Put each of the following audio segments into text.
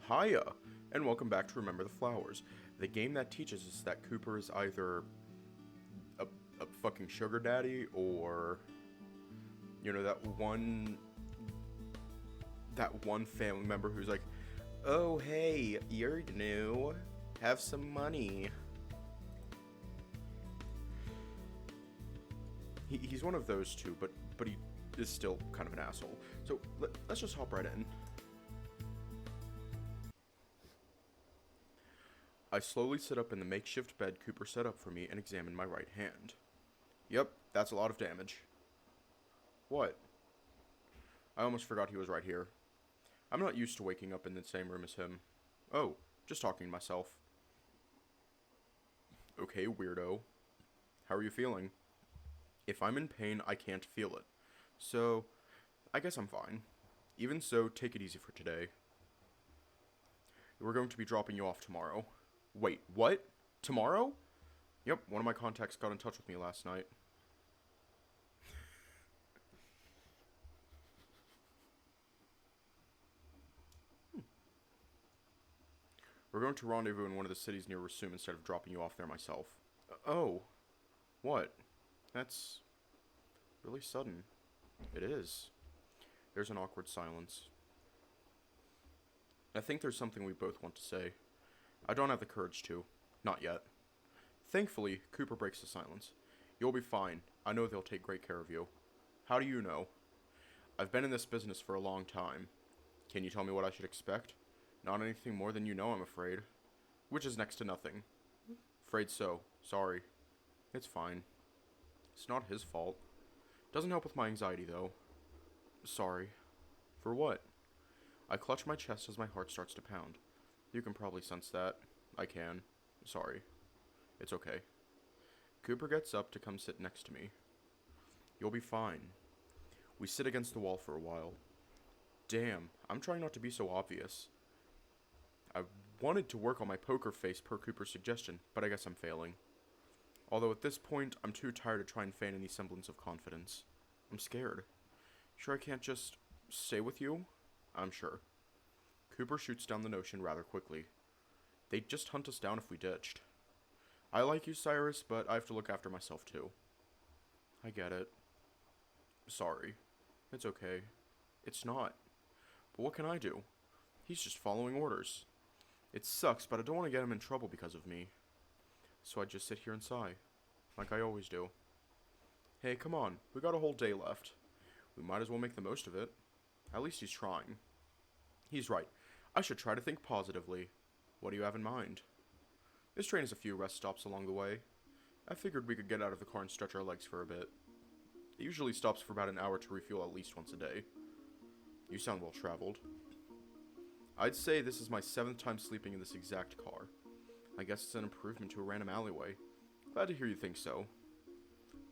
Hiya, and welcome back to Remember the Flowers, the game that teaches us that Cooper is either a fucking sugar daddy or, you know, that one family member who's like, oh hey, you're new, have some money. He's one of those two, but he is still kind of an asshole. So let's just hop right in. I slowly sit up in the makeshift bed Cooper set up for me and examine my right hand. Yep, that's a lot of damage. What? I almost forgot he was right here. I'm not used to waking up in the same room as him. Oh, just talking to myself. Okay, weirdo. How are you feeling? If I'm in pain, I can't feel it. So, I guess I'm fine. Even so, take it easy for today. We're going to be dropping you off tomorrow. Wait, what? Tomorrow? Yep, one of my contacts got in touch with me last night. We're going to rendezvous in one of the cities near Rasum instead of dropping you off there myself. Oh. What? That's really sudden. It is. There's an awkward silence. I think there's something we both want to say. I don't have the courage to. Not yet. Thankfully, Cooper breaks the silence. You'll be fine. I know they'll take great care of you. How do you know? I've been in this business for a long time. Can you tell me what I should expect? Not anything more than you know, I'm afraid. Which is next to nothing. Afraid so. Sorry. It's fine. It's not his fault. Doesn't help with my anxiety, though. Sorry. For what? I clutch my chest as my heart starts to pound. You can probably sense that. I can. Sorry. It's okay. Cooper gets up to come sit next to me. You'll be fine. We sit against the wall for a while. Damn, I'm trying not to be so obvious. I wanted to work on my poker face per Cooper's suggestion, but I guess I'm failing. Although at this point, I'm too tired to try and feign any semblance of confidence. I'm scared. Sure I can't just stay with you? I'm sure. Cooper shoots down the notion rather quickly. They'd just hunt us down if we ditched. I like you, Cyrus, but I have to look after myself too. I get it. Sorry. It's okay. It's not. But what can I do? He's just following orders. It sucks, but I don't want to get him in trouble because of me. So I just sit here and sigh, like I always do. Hey, come on, we got a whole day left. We might as well make the most of it. At least he's trying. He's right. I should try to think positively. What do you have in mind? This train has a few rest stops along the way. I figured we could get out of the car and stretch our legs for a bit. It usually stops for about an hour to refuel at least once a day. You sound well traveled. I'd say this is my 7th time sleeping in this exact car. I guess it's an improvement to a random alleyway. Glad to hear you think so.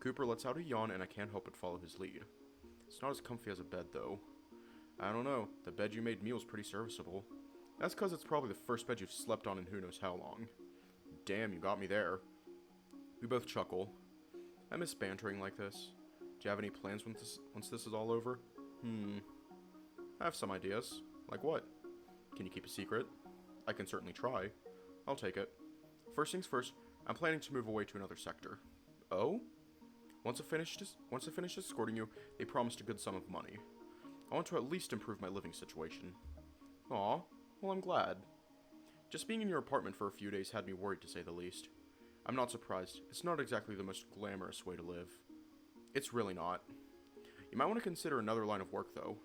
Cooper lets out a yawn and I can't help but follow his lead. It's not as comfy as a bed though. I don't know, the bed you made me was pretty serviceable. That's cause it's probably the first bed you've slept on in who knows how long. Damn, you got me there. We both chuckle. I miss bantering like this. Do you have any plans once this is all over? I have some ideas. Like what? Can you keep a secret? I can certainly try. I'll take it. First things first, I'm planning to move away to another sector. Oh? Once I finish escorting you, they promised a good sum of money. I want to at least improve my living situation. Aw, well I'm glad. Just being in your apartment for a few days had me worried to say the least. I'm not surprised. It's not exactly the most glamorous way to live. It's really not. You might want to consider another line of work though.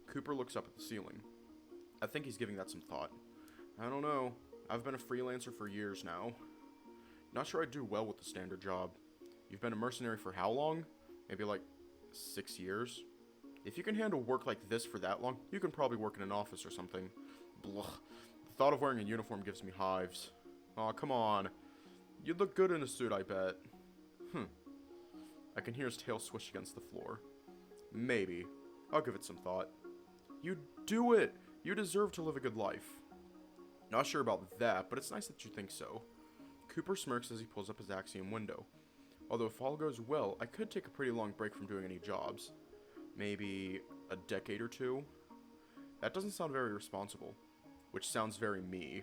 Cooper looks up at the ceiling. I think he's giving that some thought. I don't know. I've been a freelancer for years now. Not sure I'd do well with the standard job. You've been a mercenary for how long? Maybe like 6 years? If you can handle work like this for that long, you can probably work in an office or something. Blah. The thought of wearing a uniform gives me hives. Aw, come on. You'd look good in a suit, I bet. I can hear his tail swish against the floor. Maybe. I'll give it some thought. You do it! You deserve to live a good life. Not sure about that, but it's nice that you think so. Cooper smirks as he pulls up his Axiom window. Although if all goes well, I could take a pretty long break from doing any jobs. Maybe a decade or two? That doesn't sound very responsible. which sounds very me.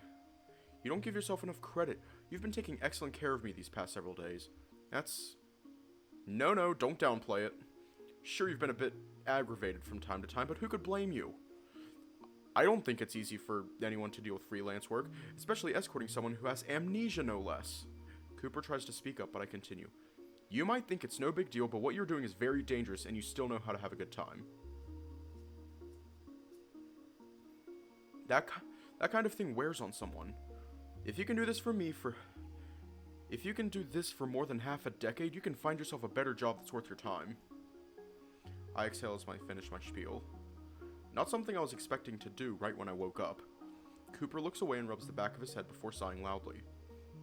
You don't give yourself enough credit. You've been taking excellent care of me these past several days. That's... No, don't downplay it. Sure, you've been a bit aggravated from time to time, but who could blame you? I don't think it's easy for anyone to deal with freelance work, especially escorting someone who has amnesia, no less. Cooper tries to speak up, but I continue. You might think it's no big deal, but what you're doing is very dangerous, and you still know how to have a good time. That kind of thing wears on someone. If you can do this for more than half a decade, you can find yourself a better job that's worth your time. I exhale as I finish my spiel. Not something I was expecting to do right when I woke up. Cooper looks away and rubs the back of his head before sighing loudly.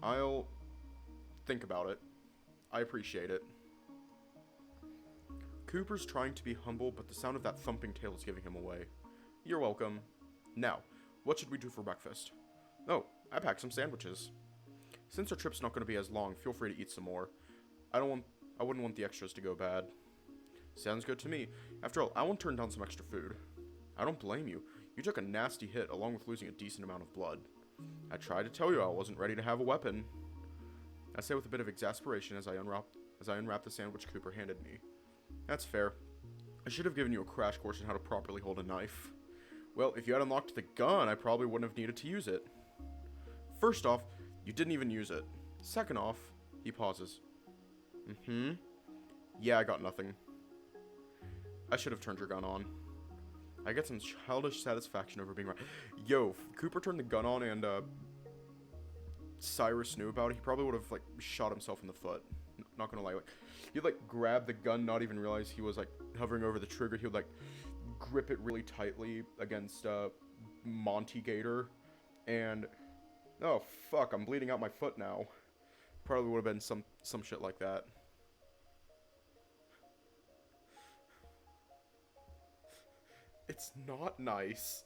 I'll think about it. I appreciate it. Cooper's trying to be humble, but the sound of that thumping tail is giving him away. You're welcome. Now, what should we do for breakfast? Oh, I packed some sandwiches. Since our trip's not going to be as long, feel free to eat some more. I wouldn't want the extras to go bad. Sounds good to me. After all, I won't turn down some extra food. I don't blame you. You took a nasty hit, along with losing a decent amount of blood. I tried to tell you I wasn't ready to have a weapon. I say with a bit of exasperation as I unwrap the sandwich Cooper handed me. That's fair. I should have given you a crash course in how to properly hold a knife. Well, if you had unlocked the gun, I probably wouldn't have needed to use it. First off, you didn't even use it. Second off, he pauses. Yeah, I got nothing. I should have turned your gun on. I get some childish satisfaction over being right. Yo, if Cooper turned the gun on and, Cyrus knew about it, he probably would have, like, shot himself in the foot. Not gonna lie, like, he'd, like, grab the gun, not even realize he was, like, hovering over the trigger. He would, like, grip it really tightly against, Monty Gator, and, oh, fuck, I'm bleeding out my foot now. Probably would have been some shit like that. It's not nice.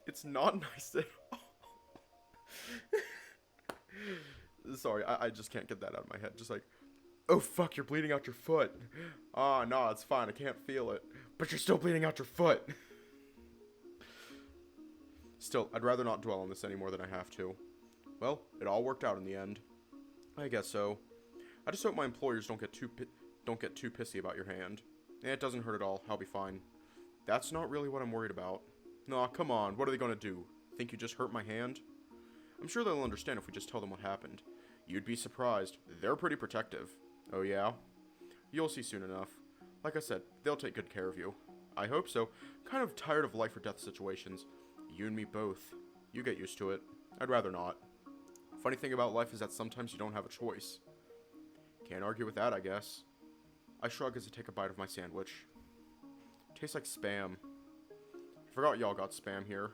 It's not nice at all. Sorry, I just can't get that out of my head. Just like, oh fuck, you're bleeding out your foot. Ah, no, it's fine, I can't feel it. But you're still bleeding out your foot. Still, I'd rather not dwell on this any more than I have to. Well, it all worked out in the end. I guess so. I just hope my employers don't get too pissy about your hand. It doesn't hurt at all, I'll be fine. That's not really what I'm worried about. Nah, come on, what are they gonna do? Think you just hurt my hand? I'm sure they'll understand if we just tell them what happened. You'd be surprised. They're pretty protective. Oh yeah? You'll see soon enough. Like I said, they'll take good care of you. I hope so. Kind of tired of life or death situations. You and me both. You get used to it. I'd rather not. Funny thing about life is that sometimes you don't have a choice. Can't argue with that, I guess. I shrug as I take a bite of my sandwich. Tastes like Spam. Forgot y'all got Spam here.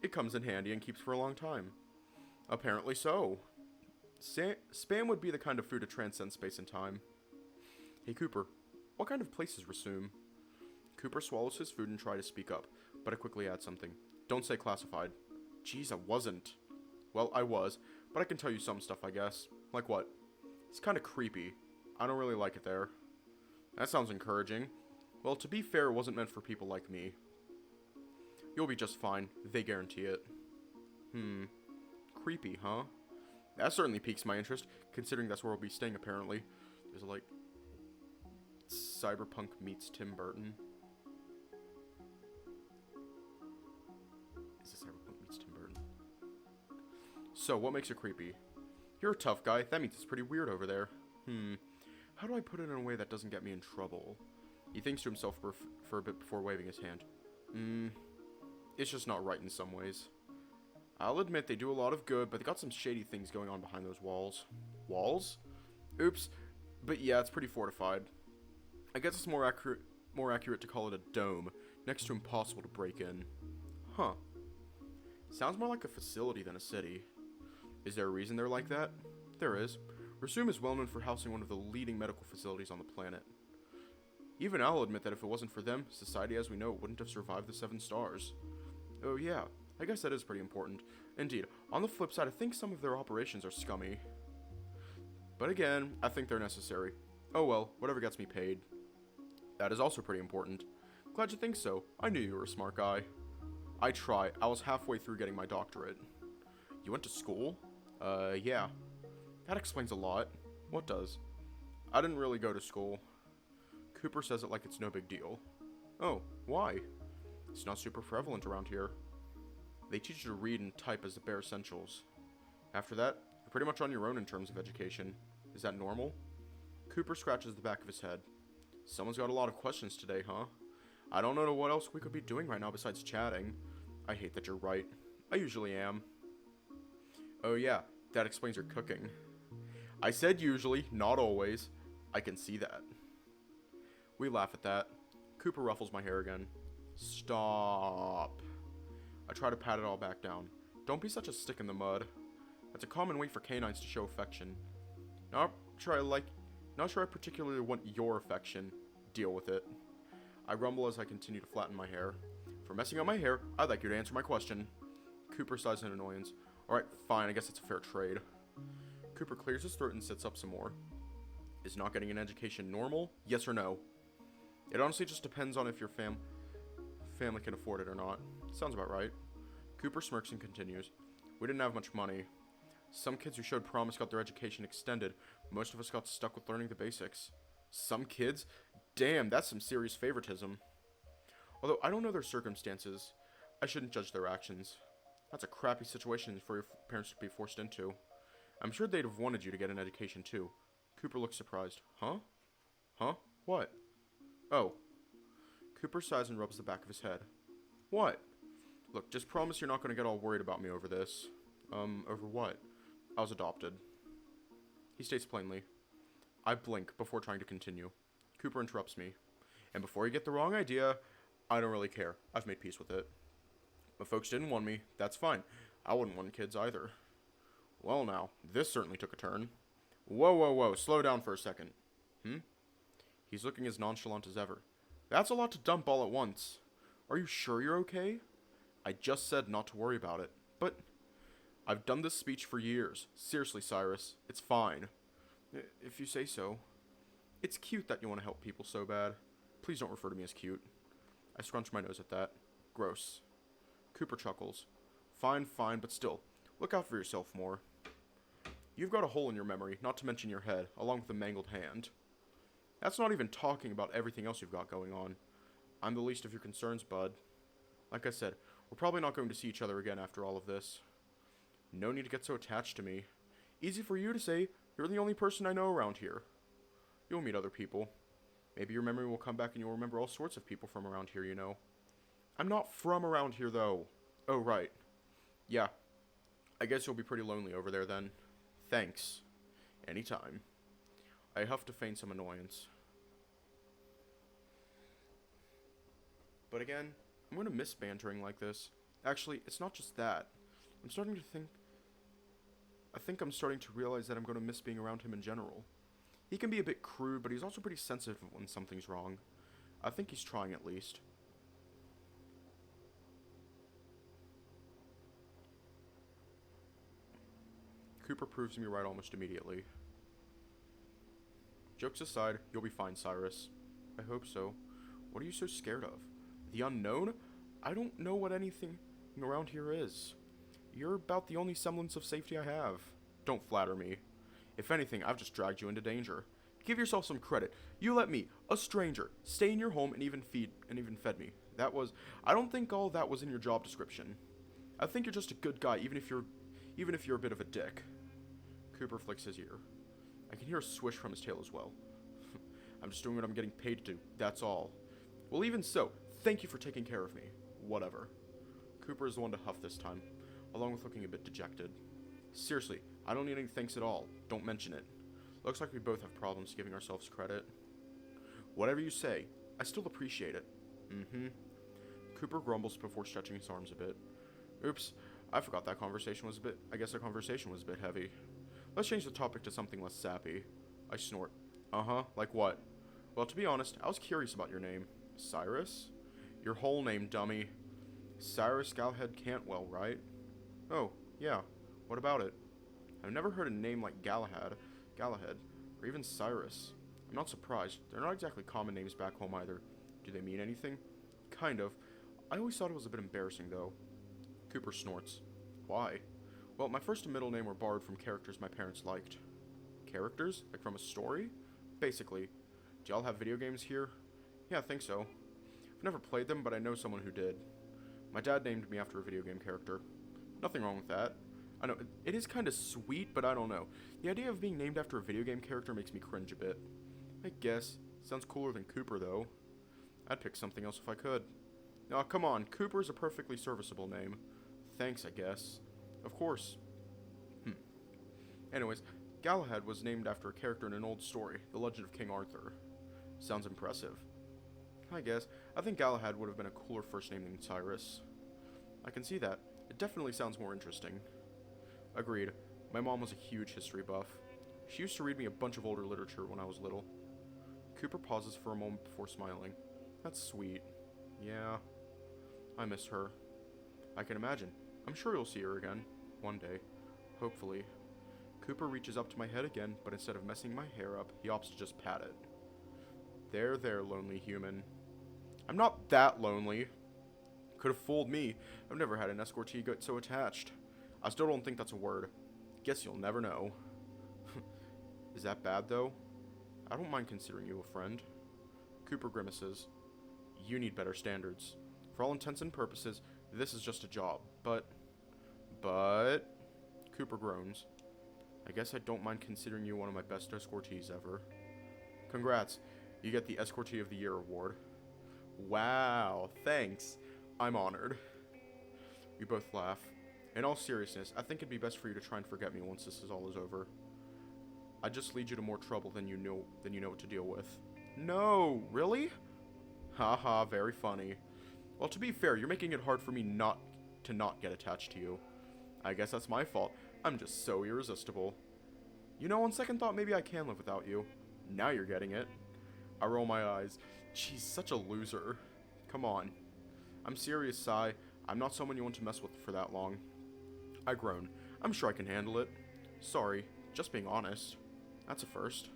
It comes in handy and keeps for a long time. Apparently so. Spam would be the kind of food to transcend space and time. Hey Cooper, what kind of places resume? Cooper swallows his food and tries to speak up, but I quickly add something. Don't say classified. Jeez, I wasn't. Well, I was, but I can tell you some stuff, I guess. Like what? It's kind of creepy. I don't really like it there. That sounds encouraging. Well, to be fair, it wasn't meant for people like me. You'll be just fine. They guarantee it. Creepy, huh? That certainly piques my interest, considering that's where we'll be staying, apparently. There's, like, Cyberpunk meets Tim Burton. Is it Cyberpunk meets Tim Burton? So, what makes it creepy? You're a tough guy. That means it's pretty weird over there. How do I put it in a way that doesn't get me in trouble? He thinks to himself for a bit before waving his hand. It's just not right in some ways. I'll admit they do a lot of good, but they got some shady things going on behind those walls. Walls? Oops. But yeah, it's pretty fortified. I guess it's more accurate to call it a dome, next to impossible to break in. Huh. Sounds more like a facility than a city. Is there a reason they're like that? There is. Resume is well known for housing one of the leading medical facilities on the planet. Even I'll admit that if it wasn't for them, society as we know it wouldn't have survived the 7 stars. Oh yeah, I guess that is pretty important. Indeed, on the flip side, I think some of their operations are scummy. But again, I think they're necessary. Oh well, whatever gets me paid. That is also pretty important. Glad you think so. I knew you were a smart guy. I try. I was halfway through getting my doctorate. You went to school? Yeah. That explains a lot. What does? I didn't really go to school. Cooper says it like it's no big deal. Oh, why? It's not super prevalent around here. They teach you to read and type as the bare essentials. After that, you're pretty much on your own in terms of education. Is that normal? Cooper scratches the back of his head. Someone's got a lot of questions today, huh? I don't know what else we could be doing right now besides chatting. I hate that you're right. I usually am. Oh yeah, that explains your cooking. I said usually, not always. I can see that. We laugh at that. Cooper ruffles my hair again. Stop. I try to pat it all back down. Don't be such a stick in the mud. That's a common way for canines to show affection. Not sure I particularly want your affection. Deal with it. I grumble as I continue to flatten my hair. For messing up my hair, I'd like you to answer my question. Cooper sighs in annoyance. Alright, fine, I guess it's a fair trade. Cooper clears his throat and sits up some more. Is not getting an education normal? Yes or no? It honestly just depends on if your family can afford it or not. Sounds about right. Cooper smirks and continues. We didn't have much money. Some kids who showed promise got their education extended. Most of us got stuck with learning the basics. Some kids? Damn, that's some serious favoritism. Although I don't know their circumstances, I shouldn't judge their actions. That's a crappy situation for your parents to be forced into. I'm sure they'd have wanted you to get an education too. Cooper looks surprised. Huh? Huh? What? Oh. Cooper sighs and rubs the back of his head. What? Look, just promise you're not going to get all worried about me over this. Over what? I was adopted. He states plainly. I blink before trying to continue. Cooper interrupts me. And before you get the wrong idea, I don't really care. I've made peace with it. But folks didn't want me. That's fine. I wouldn't want kids either. Well now, this certainly took a turn. Whoa, whoa, whoa. Slow down for a second. He's looking as nonchalant as ever. That's a lot to dump all at once. Are you sure you're okay? I just said not to worry about it. But I've done this speech for years. Seriously, Cyrus. It's fine. If you say so. It's cute that you want to help people so bad. Please don't refer to me as cute. I scrunch my nose at that. Gross. Cooper chuckles. Fine, fine, but still. Look out for yourself more. You've got a hole in your memory, not to mention your head, along with a mangled hand. That's not even talking about everything else you've got going on. I'm the least of your concerns, bud. Like I said, we're probably not going to see each other again after all of this. No need to get so attached to me. Easy for you to say, you're the only person I know around here. You'll meet other people. Maybe your memory will come back and you'll remember all sorts of people from around here, you know. I'm not from around here, though. Oh, right. Yeah. I guess you'll be pretty lonely over there, then. Thanks. Anytime. I huff to feign some annoyance. But again, I'm going to miss bantering like this. Actually, it's not just that. I think I'm starting to realize that I'm going to miss being around him in general. He can be a bit crude, but he's also pretty sensitive when something's wrong. I think he's trying at least. Cooper proves me right almost immediately. Jokes aside, you'll be fine, Cyrus. I hope so. What are you so scared of? The unknown? I don't know what anything around here is. You're about the only semblance of safety I have. Don't flatter me. If anything, I've just dragged you into danger. Give yourself some credit. You let me, a stranger, stay in your home and even fed me. I don't think all that was in your job description. I think you're just a good guy, even if you're a bit of a dick. Cooper flicks his ear. I can hear a swish from his tail as well. I'm just doing what I'm getting paid to do, that's all. Well, even so, thank you for taking care of me. Whatever. Cooper is the one to huff this time, along with looking a bit dejected. Seriously, I don't need any thanks at all. Don't mention it. Looks like we both have problems giving ourselves credit. Whatever you say, I still appreciate it. Cooper grumbles before stretching his arms a bit. Oops, I forgot that conversation was the conversation was a bit heavy. Let's change the topic to something less sappy. I snort. Like what? Well, to be honest, I was curious about your name. Cyrus? Your whole name, dummy. Cyrus Galahad Cantwell, right? Oh, yeah. What about it? I've never heard a name like Galahad, or even Cyrus. I'm not surprised. They're not exactly common names back home either. Do they mean anything? Kind of. I always thought it was a bit embarrassing, though. Cooper snorts. Why? Well, my first and middle name were borrowed from characters my parents liked. Characters? Like from a story? Basically. Do y'all have video games here? Yeah, I think so. I've never played them, but I know someone who did. My dad named me after a video game character. Nothing wrong with that. I know, it is kind of sweet, but I don't know. The idea of being named after a video game character makes me cringe a bit. I guess. Sounds cooler than Cooper, though. I'd pick something else if I could. Aw, come on. Cooper is a perfectly serviceable name. Thanks, I guess. Of course. Anyways, Galahad was named after a character in an old story, The Legend of King Arthur. Sounds impressive. I guess. I think Galahad would have been a cooler first name than Cyrus. I can see that. It definitely sounds more interesting. Agreed. My mom was a huge history buff. She used to read me a bunch of older literature when I was little. Cooper pauses for a moment before smiling. That's sweet. Yeah. I miss her. I can imagine. I'm sure you'll see her again. One day. Hopefully. Cooper reaches up to my head again, but instead of messing my hair up, he opts to just pat it. There, lonely human. I'm not that lonely. Could have fooled me. I've never had an escortee get so attached. I still don't think that's a word. Guess you'll never know. Is that bad, though? I don't mind considering you a friend. Cooper grimaces. You need better standards. For all intents and purposes, this is just a job, but... Cooper groans. I guess I don't mind considering you one of my best escortees ever. Congrats. You get the Escortee of the Year award. Wow, thanks. I'm honored. We both laugh. In all seriousness, I think it'd be best for you to try and forget me once this is all over. I'd just lead you to more trouble than you know what to deal with. No, really? Haha, very funny. Well, to be fair, you're making it hard for me not get attached to you. I guess that's my fault. I'm just so irresistible. You know, on second thought, maybe I can live without you. Now you're getting it. I roll my eyes. She's such a loser. Come on. I'm serious, Sai. I'm not someone you want to mess with for that long. I groan. I'm sure I can handle it. Sorry, just being honest. That's a first.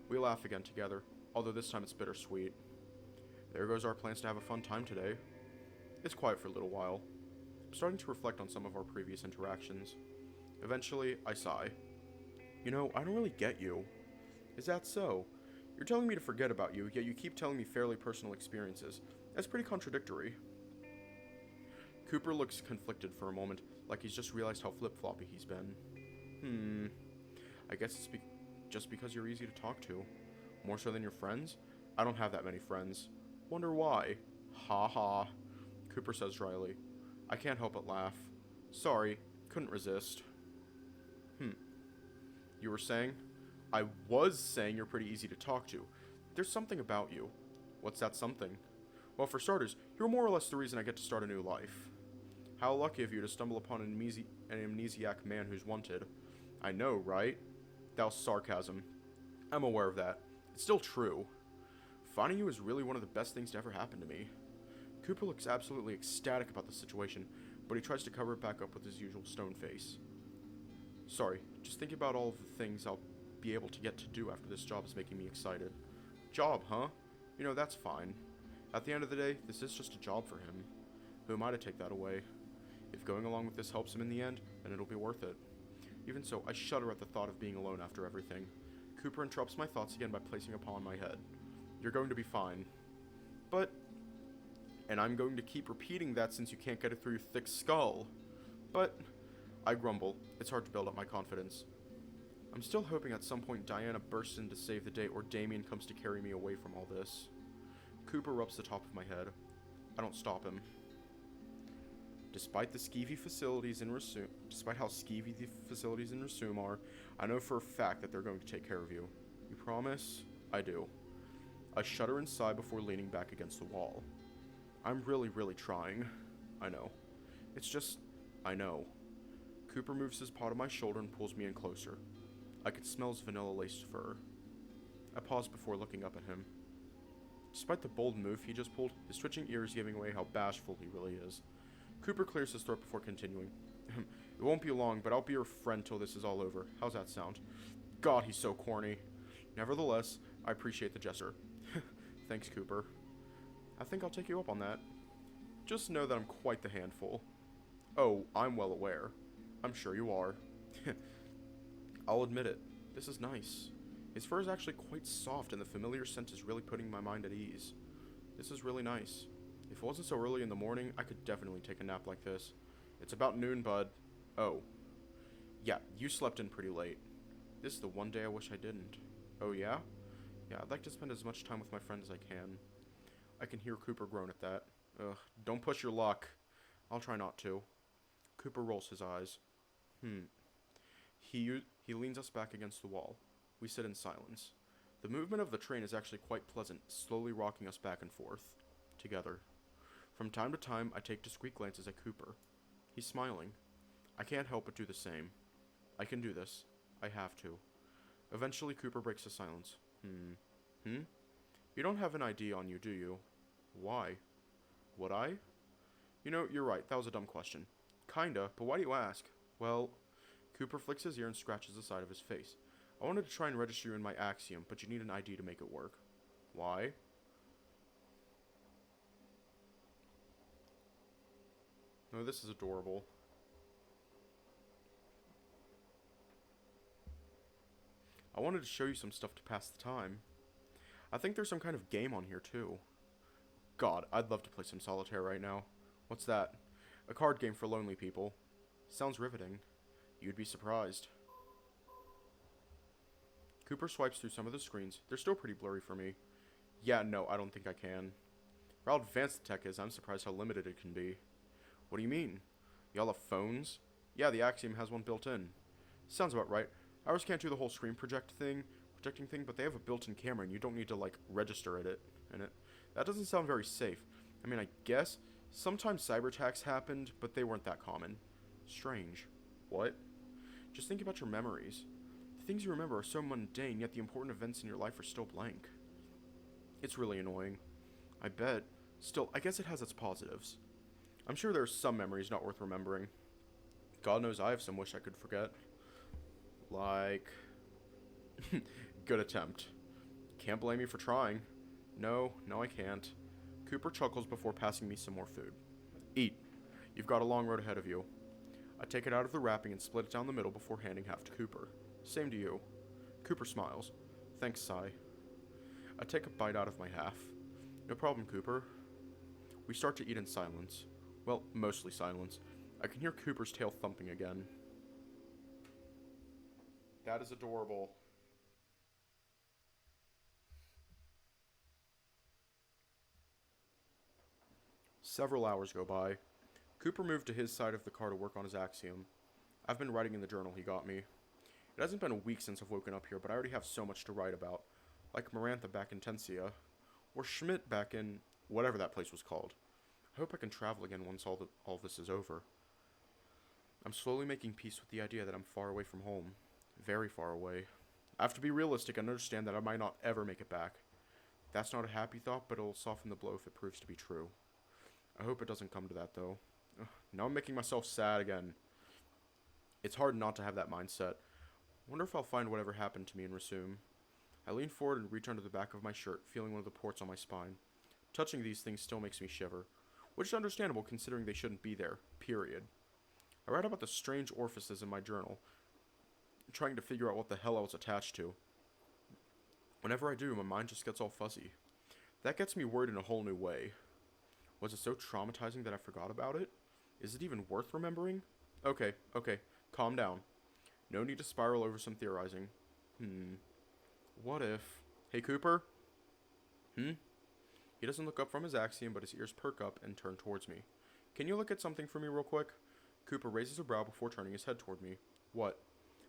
We laugh again together, although this time it's bittersweet. There goes our plans to have a fun time today. It's quiet for a little while. I'm starting to reflect on some of our previous interactions. Eventually, I sigh. You know, I don't really get you. Is that so? You're telling me to forget about you, yet you keep telling me fairly personal experiences. That's pretty contradictory. Cooper looks conflicted for a moment, like he's just realized how flip-floppy he's been. I guess it's just because you're easy to talk to. More so than your friends? I don't have that many friends. Wonder why? Ha ha. Cooper says dryly. I can't help but laugh. Sorry, couldn't resist. You were saying? I was saying you're pretty easy to talk to. There's something about you. What's that something? Well, for starters, you're more or less the reason I get to start a new life. How lucky of you to stumble upon an amnesiac man who's wanted. I know, right? That was sarcasm. I'm aware of that. It's still true. Finding you is really one of the best things to ever happen to me. Cooper looks absolutely ecstatic about the situation, but he tries to cover it back up with his usual stone face. Sorry, just thinking about all of the things I'll be able to get to do after this job is making me excited. Job, huh? You know, that's fine. At the end of the day, this is just a job for him. Who am I to take that away? If going along with this helps him in the end, then it'll be worth it. Even so, I shudder at the thought of being alone after everything. Cooper interrupts my thoughts again by placing a paw on my head. You're going to be fine. But... And I'm going to keep repeating that since you can't get it through your thick skull. But... I grumble. It's hard to build up my confidence. I'm still hoping at some point Diana bursts in to save the day or Damien comes to carry me away from all this. Cooper rubs the top of my head. I don't stop him. Despite how skeevy the facilities in Rasum are, I know for a fact that they're going to take care of you. You promise? I do. I shudder and sigh before leaning back against the wall. I'm really trying. I know. It's just... I know. Cooper moves his paw to my shoulder and pulls me in closer. I could smell his vanilla-laced fur. I pause before looking up at him. Despite the bold move he just pulled, his twitching ear is giving away how bashful he really is. Cooper clears his throat before continuing. It won't be long, but I'll be your friend till this is all over. How's that sound? God, he's so corny. Nevertheless, I appreciate the gesture. Thanks, Cooper. I think I'll take you up on that. Just know that I'm quite the handful. Oh, I'm well aware. I'm sure you are. I'll admit it. This is nice. His fur is actually quite soft, and the familiar scent is really putting my mind at ease. This is really nice. If it wasn't so early in the morning, I could definitely take a nap like this. It's about noon, bud. Oh. Yeah, you slept in pretty late. This is the one day I wish I didn't. Oh, yeah? Yeah, I'd like to spend as much time with my friend as I can. I can hear Cooper groan at that. Ugh, don't push your luck. I'll try not to. Cooper rolls his eyes. He leans us back against the wall. We sit in silence. The movement of the train is actually quite pleasant, slowly rocking us back and forth. Together. From time to time, I take discreet glances at Cooper. He's smiling. I can't help but do the same. I can do this. I have to. Eventually, Cooper breaks the silence. You don't have an ID on you, do you? Why? Would I? You know, you're right, that was a dumb question. Kinda, but why do you ask? Well, Cooper flicks his ear and scratches the side of his face. I wanted to try and register you in my Axiom, but you need an ID to make it work. Why? No, this is adorable. I wanted to show you some stuff to pass the time. I think there's some kind of game on here, too. God, I'd love to play some solitaire right now. What's that? A card game for lonely people. Sounds riveting. You'd be surprised. Cooper swipes through some of the screens. They're still pretty blurry for me. Yeah, no, I don't think I can. For how advanced the tech is, I'm surprised how limited it can be. What do you mean? Y'all have phones? Yeah, the Axiom has one built in. Sounds about right. Ours can't do the whole screen projecting thing, but they have a built-in camera and you don't need to, like, register in it. That doesn't sound very safe. I mean, I guess sometimes cyber attacks happened, but they weren't that common. Strange. What? Just think about your memories. The things you remember are so mundane, yet the important events in your life are still blank. It's really annoying. I bet. Still, I guess it has its positives. I'm sure there are some memories not worth remembering. God knows I have some wish I could forget. Like... Good attempt. Can't blame you for trying. No, I can't. Cooper chuckles before passing me some more food. Eat. You've got a long road ahead of you. I take it out of the wrapping and split it down the middle before handing half to Cooper. Same to you. Cooper smiles. Thanks, Sai. I take a bite out of my half. No problem, Cooper. We start to eat in silence. Well, mostly silence. I can hear Cooper's tail thumping again. That is adorable. Several hours go by. Cooper moved to his side of the car to work on his Axiom. I've been writing in the journal he got me. It hasn't been a week since I've woken up here, but I already have so much to write about. Like Marantha back in Tensia. Or Schmidt back in whatever that place was called. I hope I can travel again once all this is over. I'm slowly making peace with the idea that I'm far away from home. Very far away. I have to be realistic and understand that I might not ever make it back. That's not a happy thought, but it'll soften the blow if it proves to be true. I hope it doesn't come to that, though. Now I'm making myself sad again. It's hard not to have that mindset. Wonder if I'll find whatever happened to me and resume. I lean forward and reach under the back of my shirt, feeling one of the ports on my spine. Touching these things still makes me shiver, which is understandable considering they shouldn't be there, period. I write about the strange orifices in my journal, trying to figure out what the hell I was attached to. Whenever I do, my mind just gets all fuzzy. That gets me worried in a whole new way. Was it so traumatizing that I forgot about it? Is it even worth remembering? Okay, calm down. No need to spiral over some theorizing. What if... Hey, Cooper? He doesn't look up from his Axiom, but his ears perk up and turn towards me. Can you look at something for me real quick? Cooper raises a brow before turning his head toward me. What?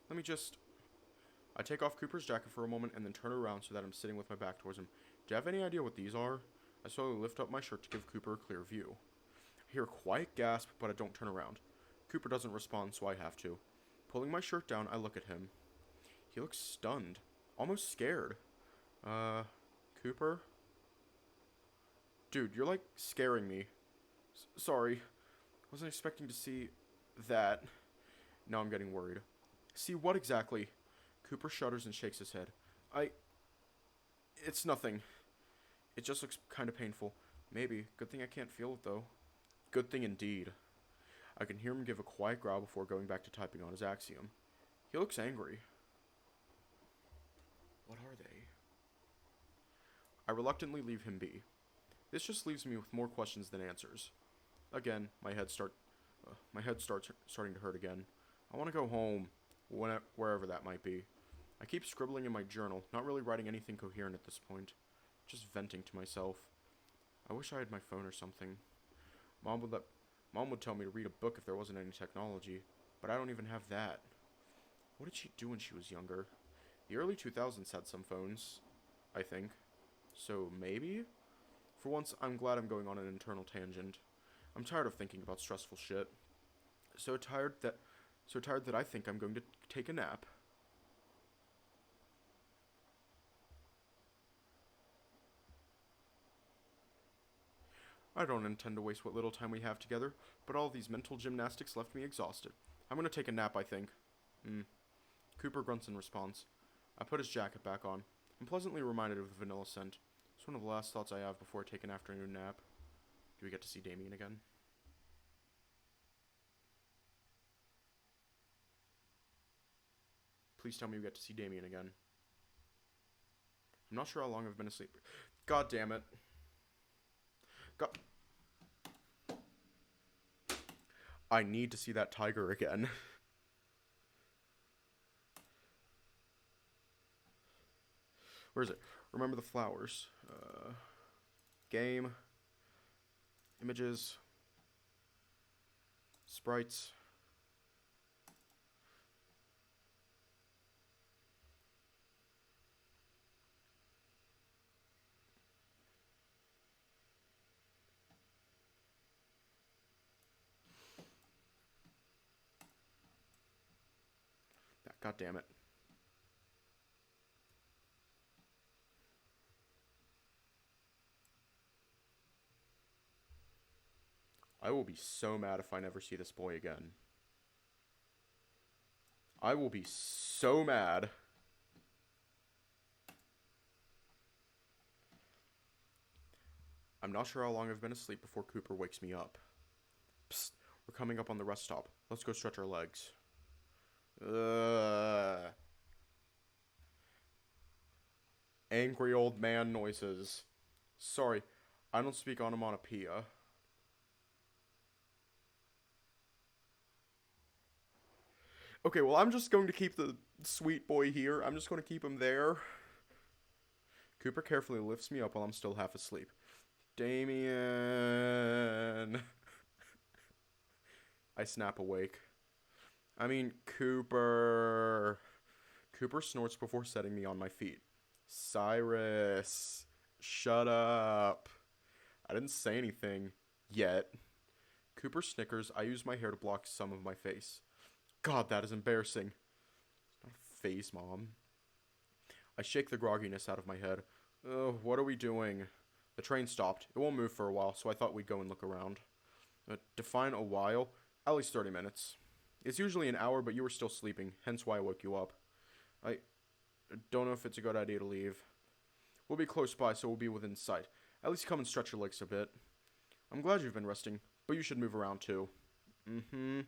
Let me just... I take off Cooper's jacket for a moment and then turn around so that I'm sitting with my back towards him. Do you have any idea what these are? I slowly lift up my shirt to give Cooper a clear view. I hear a quiet gasp, but I don't turn around. Cooper doesn't respond, so I have to. Pulling my shirt down, I look at him. He looks stunned. Almost scared. Cooper? Dude, you're like scaring me. Sorry. Wasn't expecting to see that. Now I'm getting worried. See what exactly? Cooper shudders and shakes his head. It's nothing. It just looks kind of painful. Maybe. Good thing I can't feel it, though. Good thing indeed. I can hear him give a quiet growl before going back to typing on his axiom. He looks angry. What are they? I reluctantly leave him be. This just leaves me with more questions than answers. Again, my head starts starting to hurt again. I want to go home, wherever that might be. I keep scribbling in my journal, not really writing anything coherent at this point. Just venting to myself. I wish I had my phone or something. Mom would tell me to read a book if there wasn't any technology, but I don't even have that. What did she do when she was younger? The early 2000s had some phones, I think. So maybe? For once, I'm glad I'm going on an internal tangent. I'm tired of thinking about stressful shit. So tired that I think I'm going to take a nap. I don't intend to waste what little time we have together, but all these mental gymnastics left me exhausted. I'm gonna take a nap, I think. Cooper grunts in response. I put his jacket back on. I'm pleasantly reminded of the vanilla scent. It's one of the last thoughts I have before I take an afternoon nap. Do we get to see Damien again? Please tell me we get to see Damien again. I'm not sure how long I've been asleep. God damn it. God. I need to see that tiger again. Where is it? Remember the flowers. Game. Images. Sprites. God damn it. I will be so mad if I never see this boy again. I will be so mad. I'm not sure how long I've been asleep before Cooper wakes me up. Psst, we're coming up on the rest stop. Let's go stretch our legs. Angry old man noises. Sorry, I don't speak onomatopoeia. Okay, well, I'm just going to keep the sweet boy here. I'm just going to keep him there. Cooper carefully lifts me up while I'm still half asleep. Damien. I snap awake. Cooper. Cooper snorts before setting me on my feet. Cyrus. Shut up. I didn't say anything. Yet. Cooper snickers. I use my hair to block some of my face. God, that is embarrassing. It's not a face, Mom. I shake the grogginess out of my head. What are we doing? The train stopped. It won't move for a while, so I thought we'd go and look around. Define a while. At least 30 minutes. It's usually an hour, but you were still sleeping, hence why I woke you up. I don't know if it's a good idea to leave. We'll be close by, so we'll be within sight. At least come and stretch your legs a bit. I'm glad you've been resting, but you should move around too. I'm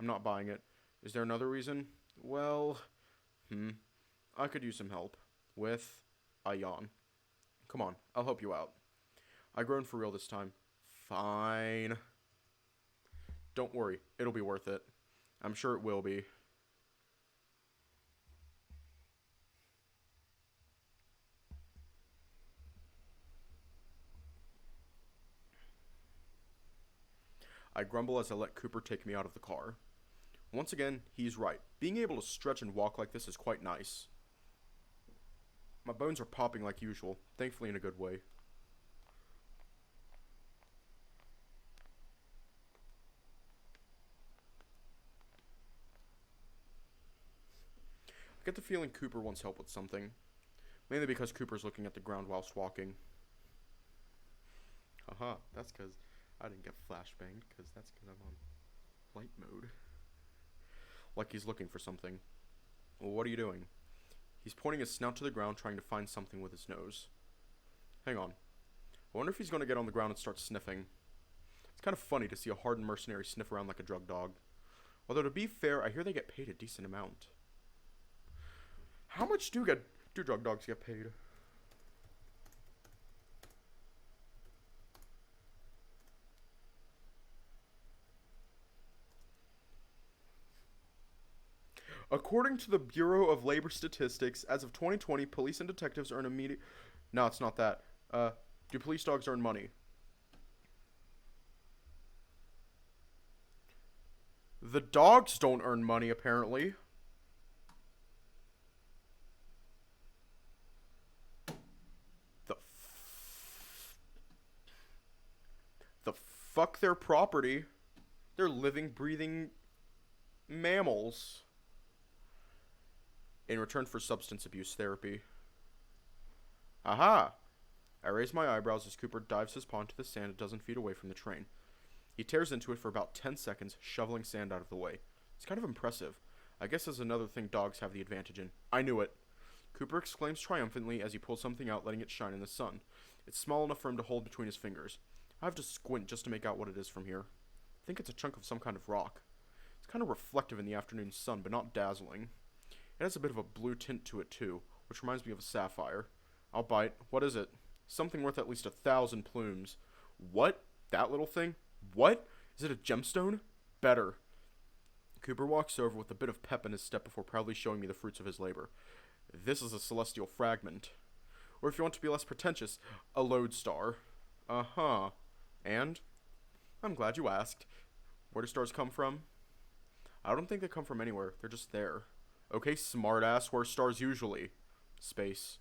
not buying it. Is there another reason? Well, I could use some help. With a yawn. Come on, I'll help you out. I groan for real this time. Fine. Don't worry, it'll be worth it. I'm sure it will be. I grumble as I let Cooper take me out of the car. Once again, he's right. Being able to stretch and walk like this is quite nice. My bones are popping like usual, thankfully in a good way. I get the feeling Cooper wants help with something. Mainly because Cooper's looking at the ground whilst walking. Haha, that's because I didn't get flashbanged, because that's because I'm on flight mode. Like he's looking for something. Well, what are you doing? He's pointing his snout to the ground, trying to find something with his nose. Hang on. I wonder if he's going to get on the ground and start sniffing. It's kind of funny to see a hardened mercenary sniff around like a drug dog. Although to be fair, I hear they get paid a decent amount. How much do drug dogs get paid? According to the Bureau of Labor Statistics, as of 2020, police and detectives earn a median... No, it's not that. Do police dogs earn money? The dogs don't earn money, apparently. The fuck their property. They're living, breathing mammals. In return for substance abuse therapy. Aha! I raise my eyebrows as Cooper dives his paw into the sand a dozen feet away from the train. He tears into it for about 10 seconds, shoveling sand out of the way. It's kind of impressive. I guess there's another thing dogs have the advantage in. I knew it. Cooper exclaims triumphantly as he pulls something out, letting it shine in the sun. It's small enough for him to hold between his fingers. I have to squint just to make out what it is from here. I think it's a chunk of some kind of rock. It's kind of reflective in the afternoon sun, but not dazzling. It has a bit of a blue tint to it too, which reminds me of a sapphire. I'll bite. What is it? Something worth at least 1,000 plumes. What? That little thing? What? Is it a gemstone? Better. Cooper walks over with a bit of pep in his step before proudly showing me the fruits of his labor. This is a celestial fragment. Or if you want to be less pretentious, a lodestar. Uh-huh. And? I'm glad you asked. Where do stars come from? I don't think they come from anywhere. They're just there. Okay, smartass, where are stars usually? Space.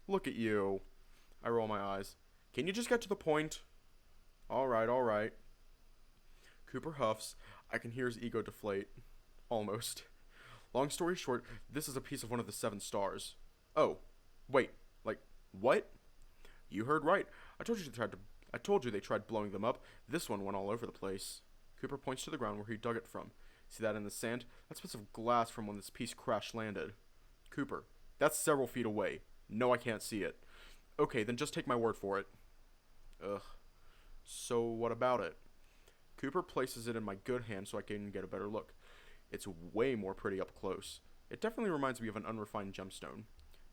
Look at you. I roll my eyes. Can you just get to the point? Alright. Cooper huffs. I can hear his ego deflate. Almost. Long story short, this is a piece of one of the 7 stars. Oh. Wait. Like, what? You heard right. I told you they tried blowing them up. This one went all over the place. Cooper points to the ground where he dug it from. See that in the sand? That's bits of glass from when this piece crash landed. Cooper, that's several feet away. No, I can't see it. Okay, then just take my word for it. Ugh. So, what about it? Cooper places it in my good hand so I can get a better look. It's way more pretty up close. It definitely reminds me of an unrefined gemstone.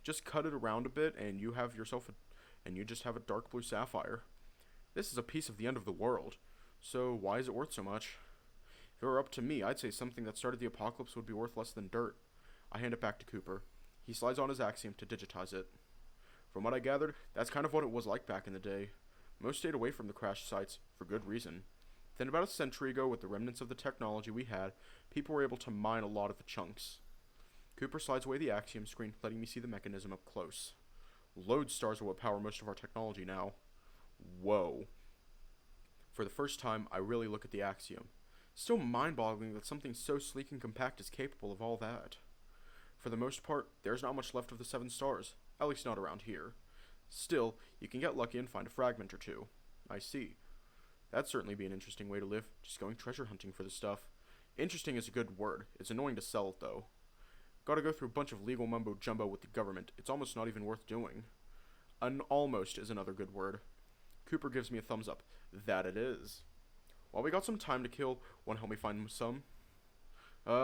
Just cut it around a bit and you just have a dark blue sapphire. This is a piece of the end of the world. So, why is it worth so much? If it were up to me, I'd say something that started the apocalypse would be worth less than dirt. I hand it back to Cooper. He slides on his axiom to digitize it. From what I gathered, that's kind of what it was like back in the day. Most stayed away from the crash sites, for good reason. Then about a century ago, with the remnants of the technology we had, people were able to mine a lot of the chunks. Cooper slides away the axiom screen, letting me see the mechanism up close. Lodestars are what power most of our technology now. Whoa. For the first time, I really look at the axiom. Still mind-boggling that something so sleek and compact is capable of all that. For the most part, there's not much left of the 7 stars, at least not around here. Still, you can get lucky and find a fragment or two. I see. That'd certainly be an interesting way to live, just going treasure hunting for the stuff. Interesting is a good word. It's annoying to sell it, though. Gotta go through a bunch of legal mumbo-jumbo with the government. It's almost not even worth doing. An almost is another good word. Cooper gives me a thumbs up. That it is. While we got some time to kill, wanna help me find some?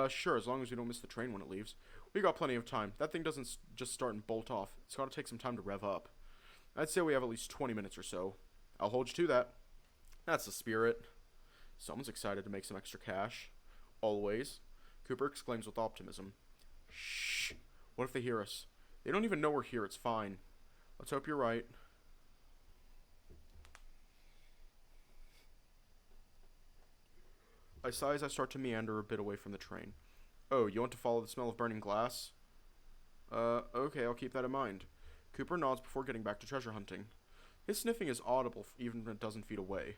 Sure, as long as we don't miss the train when it leaves. We got plenty of time. That thing doesn't just start and bolt off. It's gotta take some time to rev up. I'd say we have at least 20 minutes or so. I'll hold you to that. That's the spirit. Someone's excited to make some extra cash. Always. Cooper exclaims with optimism. Shh. What if they hear us? They don't even know we're here. It's fine. Let's hope you're right. I sigh as I start to meander a bit away from the train. Oh, you want to follow the smell of burning glass? Okay, I'll keep that in mind. Cooper nods before getting back to treasure hunting. His sniffing is audible even a dozen feet away.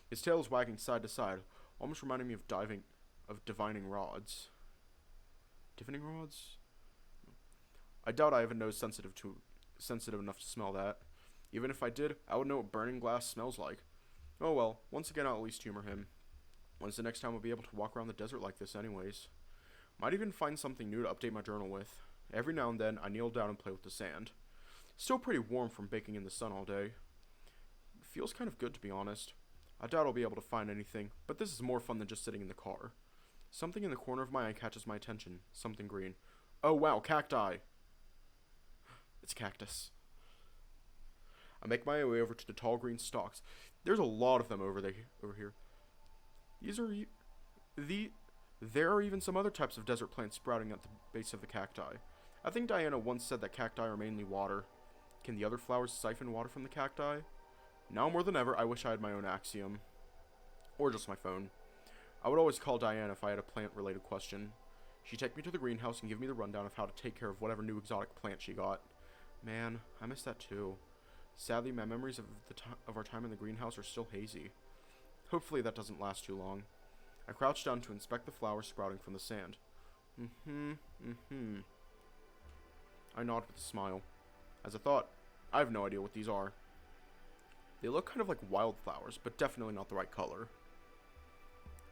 His tail is wagging side to side, almost reminding me of divining rods. Divining rods? I doubt I have a nose sensitive enough to smell that. Even if I did, I would know what burning glass smells like. Oh well, once again I'll at least humor him. When's the next time I'll be able to walk around the desert like this anyways? Might even find something new to update my journal with. Every now and then, I kneel down and play with the sand. Still pretty warm from baking in the sun all day. It feels kind of good, to be honest. I doubt I'll be able to find anything, but this is more fun than just sitting in the car. Something in the corner of my eye catches my attention. Something green. Oh wow, cacti! It's cactus. I make my way over to the tall green stalks. There's a lot of them over here. There are even some other types of desert plants sprouting at the base of the cacti. I think Diana once said that cacti are mainly water. Can the other flowers siphon water from the cacti? Now more than ever, I wish I had my own axiom. Or just my phone. I would always call Diana if I had a plant-related question. She'd take me to the greenhouse and give me the rundown of how to take care of whatever new exotic plant she got. Man, I miss that too. Sadly, my memories of our time in the greenhouse are still hazy. Hopefully that doesn't last too long. I crouch down to inspect the flowers sprouting from the sand. I nod with a smile. As I thought, I have no idea what these are. They look kind of like wildflowers, but definitely not the right color.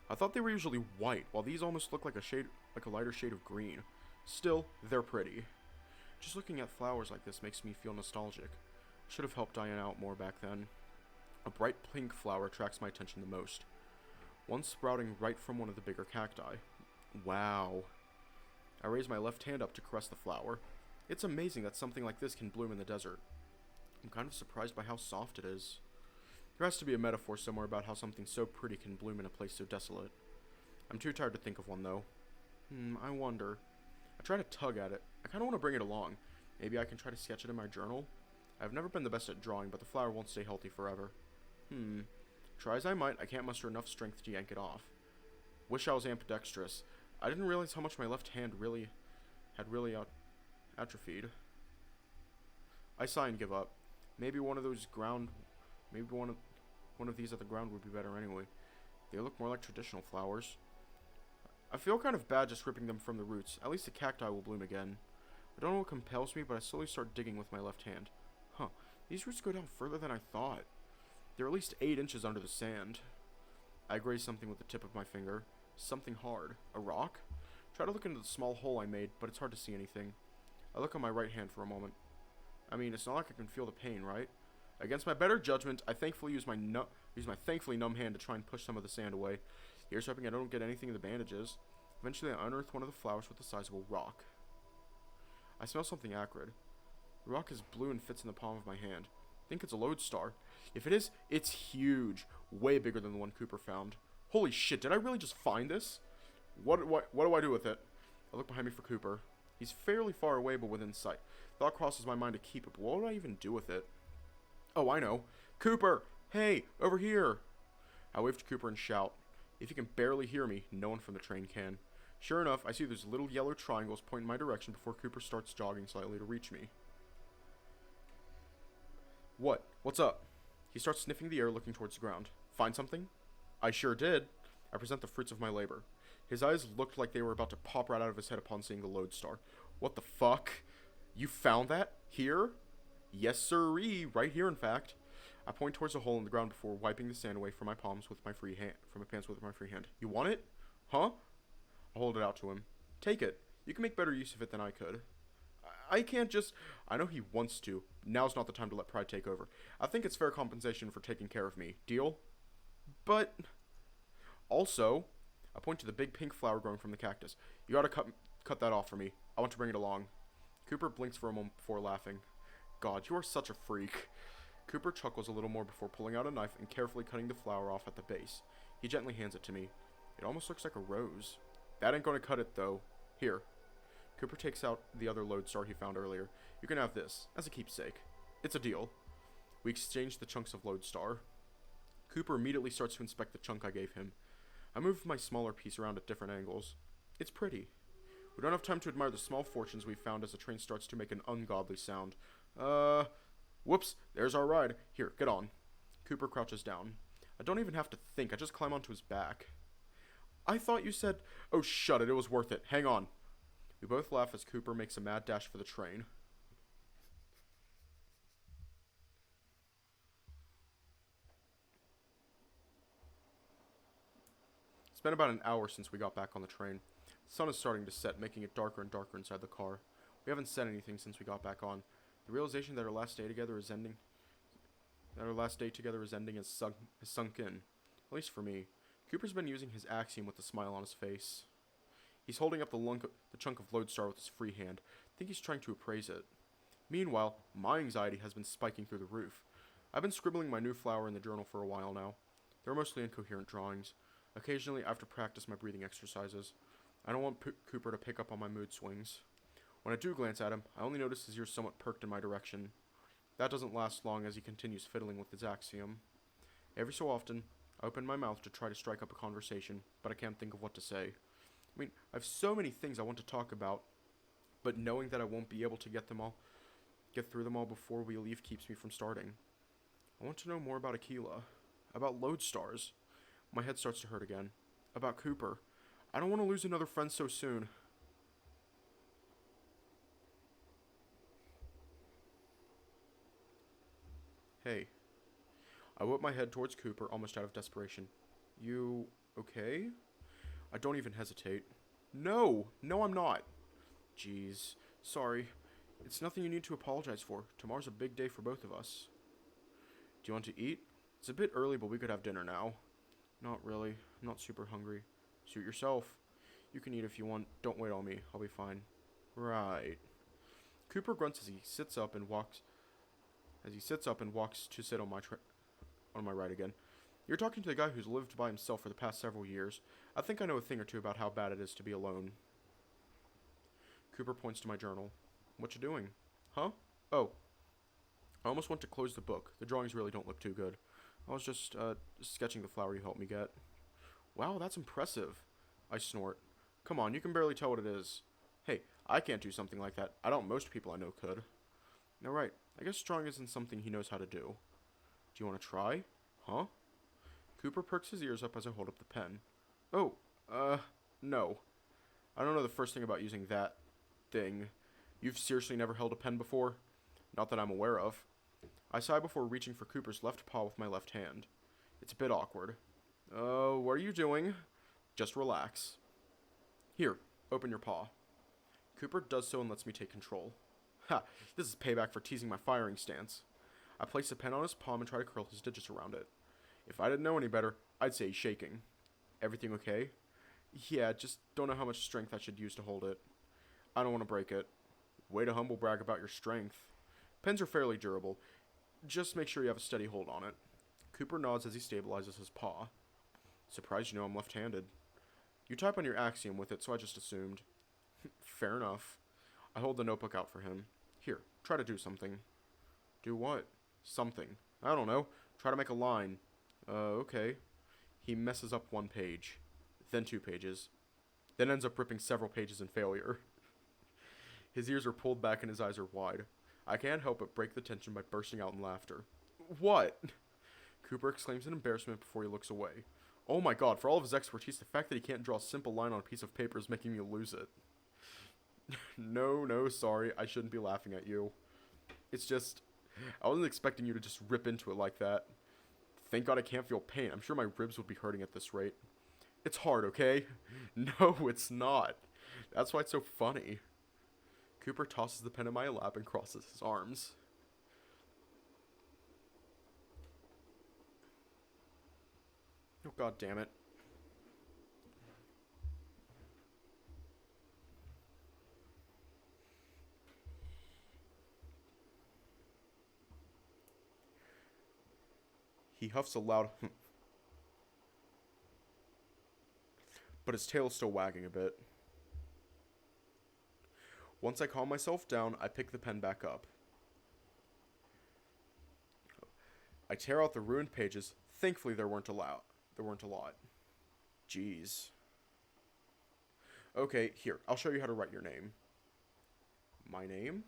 I thought they were usually white, while these almost look like a lighter shade of green. Still, they're pretty. Just looking at flowers like this makes me feel nostalgic. Should have helped Diana out more back then. A bright pink flower attracts my attention the most. One sprouting right from one of the bigger cacti. Wow. I raise my left hand up to caress the flower. It's amazing that something like this can bloom in the desert. I'm kind of surprised by how soft it is. There has to be a metaphor somewhere about how something so pretty can bloom in a place so desolate. I'm too tired to think of one, though. I wonder. I try to tug at it. I kind of want to bring it along. Maybe I can try to sketch it in my journal? I've never been the best at drawing, but the flower won't stay healthy forever. Try as I might, I can't muster enough strength to yank it off. Wish I was ambidextrous. I didn't realize how much my left hand had atrophied. I sigh and give up. Maybe one of these at the ground would be better anyway. They look more like traditional flowers. I feel kind of bad just ripping them from the roots. At least the cacti will bloom again. I don't know what compels me, but I slowly start digging with my left hand. These roots go down further than I thought. They're at least 8 inches under the sand. I graze something with the tip of my finger. Something hard. A rock? Try to look into the small hole I made, but it's hard to see anything. I look on my right hand for a moment. I mean, it's not like I can feel the pain, right? Against my better judgment, I thankfully use my thankfully numb hand to try and push some of the sand away. Here's hoping I don't get anything in the bandages. Eventually, I unearth one of the flowers with a sizable rock. I smell something acrid. The rock is blue and fits in the palm of my hand. I think it's a lodestar. If it is, it's huge. Way bigger than the one Cooper found. Holy shit, did I really just find this? What do I do with it? I look behind me for Cooper. He's fairly far away, but within sight. Thought crosses my mind to keep it, but what would I even do with it? Oh, I know. Cooper! Hey, over here! I wave to Cooper and shout. If he can barely hear me, no one from the train can. Sure enough, I see those little yellow triangles point in my direction before Cooper starts jogging slightly to reach me. What? What's up? He starts sniffing the air, looking towards the ground. Find something? I sure did. I present the fruits of my labor. His eyes looked like they were about to pop right out of his head upon seeing the lodestar. What the fuck? You found that? Here? Yes, sirree. Right here, in fact. I point towards a hole in the ground before wiping the sand away from my palms with my free hand. You want it? Huh? I hold it out to him. Take it. You can make better use of it than I could. I can't just... I know he wants to. Now's not the time to let pride take over. I think it's fair compensation for taking care of me. Deal? But... Also, I point to the big pink flower growing from the cactus. You gotta cut that off for me. I want to bring it along. Cooper blinks for a moment before laughing. God, you are such a freak. Cooper chuckles a little more before pulling out a knife and carefully cutting the flower off at the base. He gently hands it to me. It almost looks like a rose. That ain't gonna cut it, though. Here. Cooper takes out the other lodestar he found earlier. You can have this, as a keepsake. It's a deal. We exchange the chunks of lodestar. Cooper immediately starts to inspect the chunk I gave him. I move my smaller piece around at different angles. It's pretty. We don't have time to admire the small fortunes we've found as the train starts to make an ungodly sound. Whoops, there's our ride. Here, get on. Cooper crouches down. I don't even have to think, I just climb onto his back. I thought you said... Oh, shut it was worth it. Hang on. We both laugh as Cooper makes a mad dash for the train. It's been about an hour since we got back on the train. The sun is starting to set, making it darker and darker inside the car. We haven't said anything since we got back on. The realization that our last day together is ending has sunk in. At least for me. Cooper's been using his axiom with a smile on his face. He's holding up the chunk of lodestar with his free hand. I think he's trying to appraise it. Meanwhile, my anxiety has been spiking through the roof. I've been scribbling my new flower in the journal for a while now. They're mostly incoherent drawings. Occasionally, I have to practice my breathing exercises. I don't want Cooper to pick up on my mood swings. When I do glance at him, I only notice his ears somewhat perked in my direction. That doesn't last long as he continues fiddling with his axiom. Every so often, I open my mouth to try to strike up a conversation, but I can't think of what to say. I mean, I have so many things I want to talk about, but knowing that I won't be able to get through them all before we leave keeps me from starting. I want to know more about Aquila, about lodestars. My head starts to hurt again. About Cooper. I don't want to lose another friend so soon. Hey. I whip my head towards Cooper, almost out of desperation. You okay? I don't even hesitate. No, I'm not. Jeez, sorry. It's nothing you need to apologize for. Tomorrow's a big day for both of us. Do you want to eat? It's a bit early, but we could have dinner now. Not really. I'm not super hungry. Suit yourself. You can eat if you want. Don't wait on me. I'll be fine. Right. Cooper grunts as he sits up and walks to sit on my right again. You're talking to the guy who's lived by himself for the past several years. I think I know a thing or two about how bad it is to be alone. Cooper points to my journal. What you doing? Huh? Oh. I almost want to close the book. The drawings really don't look too good. I was just sketching the flower you helped me get. Wow, that's impressive. I snort. Come on, you can barely tell what it is. Hey, I can't do something like that. I doubt most people I know could. No, right. I guess drawing isn't something he knows how to do. Do you want to try? Huh? Cooper perks his ears up as I hold up the pen. Oh, no. I don't know the first thing about using that thing. You've seriously never held a pen before? Not that I'm aware of. I sigh before reaching for Cooper's left paw with my left hand. It's a bit awkward. What are you doing? Just relax. Here, open your paw. Cooper does so and lets me take control. Ha, this is payback for teasing my firing stance. I place the pen on his palm and try to curl his digits around it. If I didn't know any better, I'd say he's shaking. Everything okay? Yeah, just don't know how much strength I should use to hold it. I don't want to break it. Way to humble brag about your strength. Pens are fairly durable. Just make sure you have a steady hold on it. Cooper nods as he stabilizes his paw. Surprised you know I'm left-handed. You type on your axiom with it, so I just assumed. Fair enough. I hold the notebook out for him. Here, try to do something. Do what? Something. I don't know. Try to make a line. Okay. He messes up one page. Then 2 pages. Then ends up ripping several pages in failure. His ears are pulled back and his eyes are wide. I can't help but break the tension by bursting out in laughter. What? Cooper exclaims in embarrassment before he looks away. Oh my god, for all of his expertise, the fact that he can't draw a simple line on a piece of paper is making me lose it. No, sorry, I shouldn't be laughing at you. It's just, I wasn't expecting you to just rip into it like that. Thank God I can't feel pain. I'm sure my ribs would be hurting at this rate. It's hard, okay? No, it's not. That's why it's so funny. Cooper tosses the pen in my lap and crosses his arms. Oh, god damn it. He huffs a loud but his tail is still wagging a bit. Once I calm myself down, I pick the pen back up. I tear out the ruined pages. Thankfully, there weren't a lot. Jeez. Okay, here. I'll show you how to write your name. My name?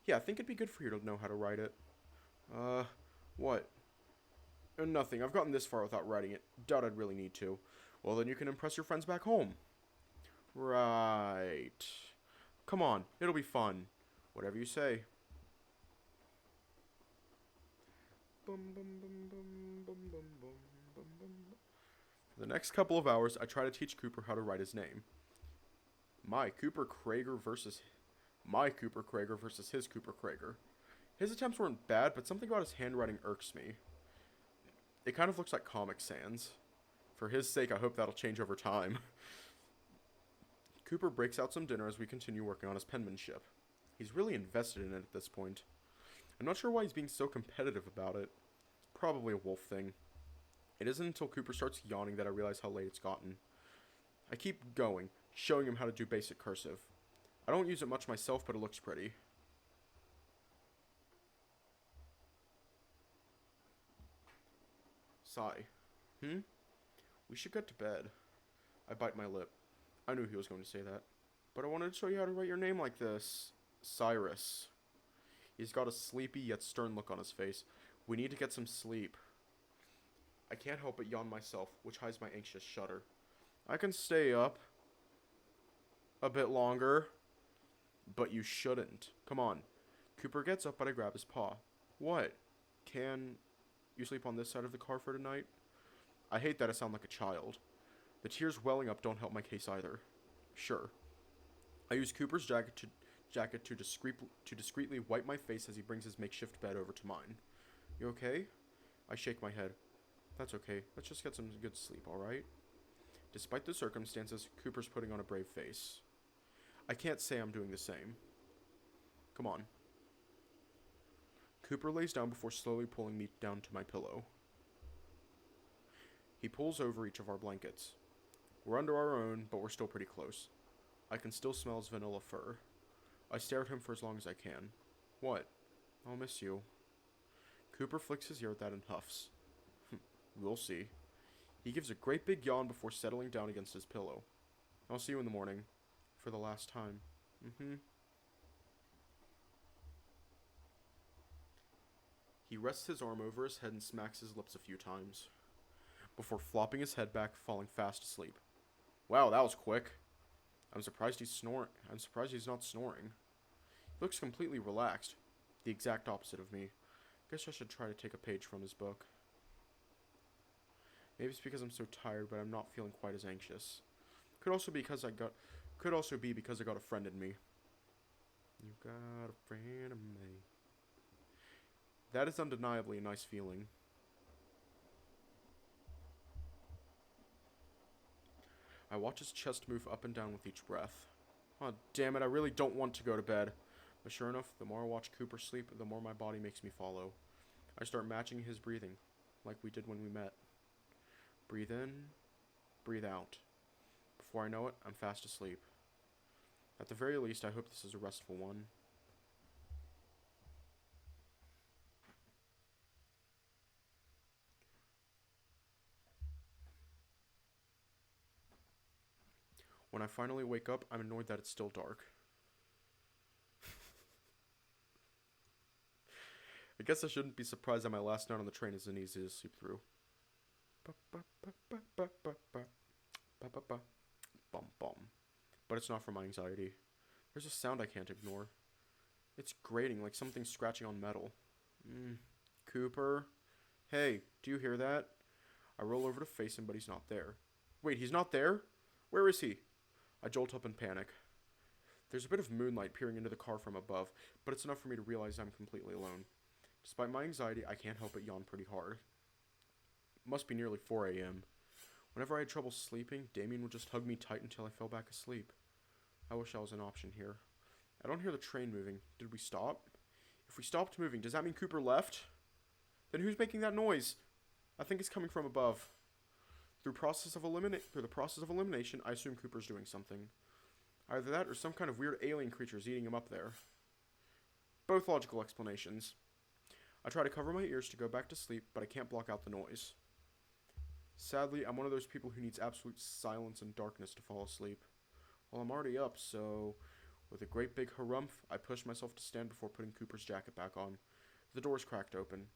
Yeah, I think it'd be good for you to know how to write it. What? Nothing. I've gotten this far without writing it. Doubt I'd really need to. Well, then you can impress your friends back home. Right. Come on. It'll be fun. Whatever you say. For the next couple of hours, I try to teach Cooper how to write his name. My Cooper Krager versus his Cooper Krager. His attempts weren't bad, but something about his handwriting irks me. It kind of looks like Comic Sans. For his sake, I hope that'll change over time. Cooper breaks out some dinner as we continue working on his penmanship. He's really invested in it at this point. I'm not sure why he's being so competitive about it. Probably a wolf thing. It isn't until Cooper starts yawning that I realize how late it's gotten. I keep going, showing him how to do basic cursive. I don't use it much myself, but it looks pretty. Sigh. We should get to bed. I bite my lip. I knew he was going to say that. But I wanted to show you how to write your name like this. Cyrus. He's got a sleepy yet stern look on his face. We need to get some sleep. I can't help but yawn myself, which hides my anxious shudder. I can stay up a bit longer, but you shouldn't. Come on. Cooper gets up, but I grab his paw. What? Can you sleep on this side of the car for tonight? I hate that I sound like a child. The tears welling up don't help my case either. Sure. I use Cooper's jacket to discreetly wipe my face as he brings his makeshift bed over to mine. You okay? I shake my head. That's okay. Let's just get some good sleep, alright? Despite the circumstances, Cooper's putting on a brave face. I can't say I'm doing the same. Come on. Cooper lays down before slowly pulling me down to my pillow. He pulls over each of our blankets. We're under our own, but we're still pretty close. I can still smell his vanilla fur. I stare at him for as long as I can. What? I'll miss you. Cooper flicks his ear at that and huffs. We'll see. He gives a great big yawn before settling down against his pillow. I'll see you in the morning. For the last time. He rests his arm over his head and smacks his lips a few times, before flopping his head back, falling fast asleep. Wow, that was quick. I'm surprised he's not snoring. He looks completely relaxed. The exact opposite of me. Guess I should try to take a page from his book. Maybe it's because I'm so tired, but I'm not feeling quite as anxious. Could also be because I got a friend in me. You got a friend in me. That is undeniably a nice feeling. I watch his chest move up and down with each breath. Oh, damn it, I really don't want to go to bed. But sure enough, the more I watch Cooper sleep, the more my body makes me follow. I start matching his breathing, like we did when we met. Breathe in, breathe out. Before I know it, I'm fast asleep. At the very least, I hope this is a restful one. When I finally wake up, I'm annoyed that it's still dark. I guess I shouldn't be surprised that my last night on the train isn't easy to sleep through. Bum bum. But it's not from my anxiety. There's a sound I can't ignore. It's grating, like something scratching on metal. Cooper? Hey, do you hear that? I roll over to face him, but he's not there. Wait, he's not there? Where is he? I jolt up in panic. There's a bit of moonlight peering into the car from above, but it's enough for me to realize I'm completely alone. Despite my anxiety, I can't help but yawn pretty hard. It must be nearly 4 a.m. Whenever I had trouble sleeping, Damien would just hug me tight until I fell back asleep. I wish I was an option here. I don't hear the train moving. Did we stop? If we stopped moving, does that mean Cooper left? Then who's making that noise? I think it's coming from above. Through the process of elimination, I assume Cooper's doing something. Either that or some kind of weird alien creature's eating him up there. Both logical explanations. I try to cover my ears to go back to sleep, but I can't block out the noise. Sadly, I'm one of those people who needs absolute silence and darkness to fall asleep. Well, I'm already up, so with a great big harumph, I push myself to stand before putting Cooper's jacket back on. The door's cracked open.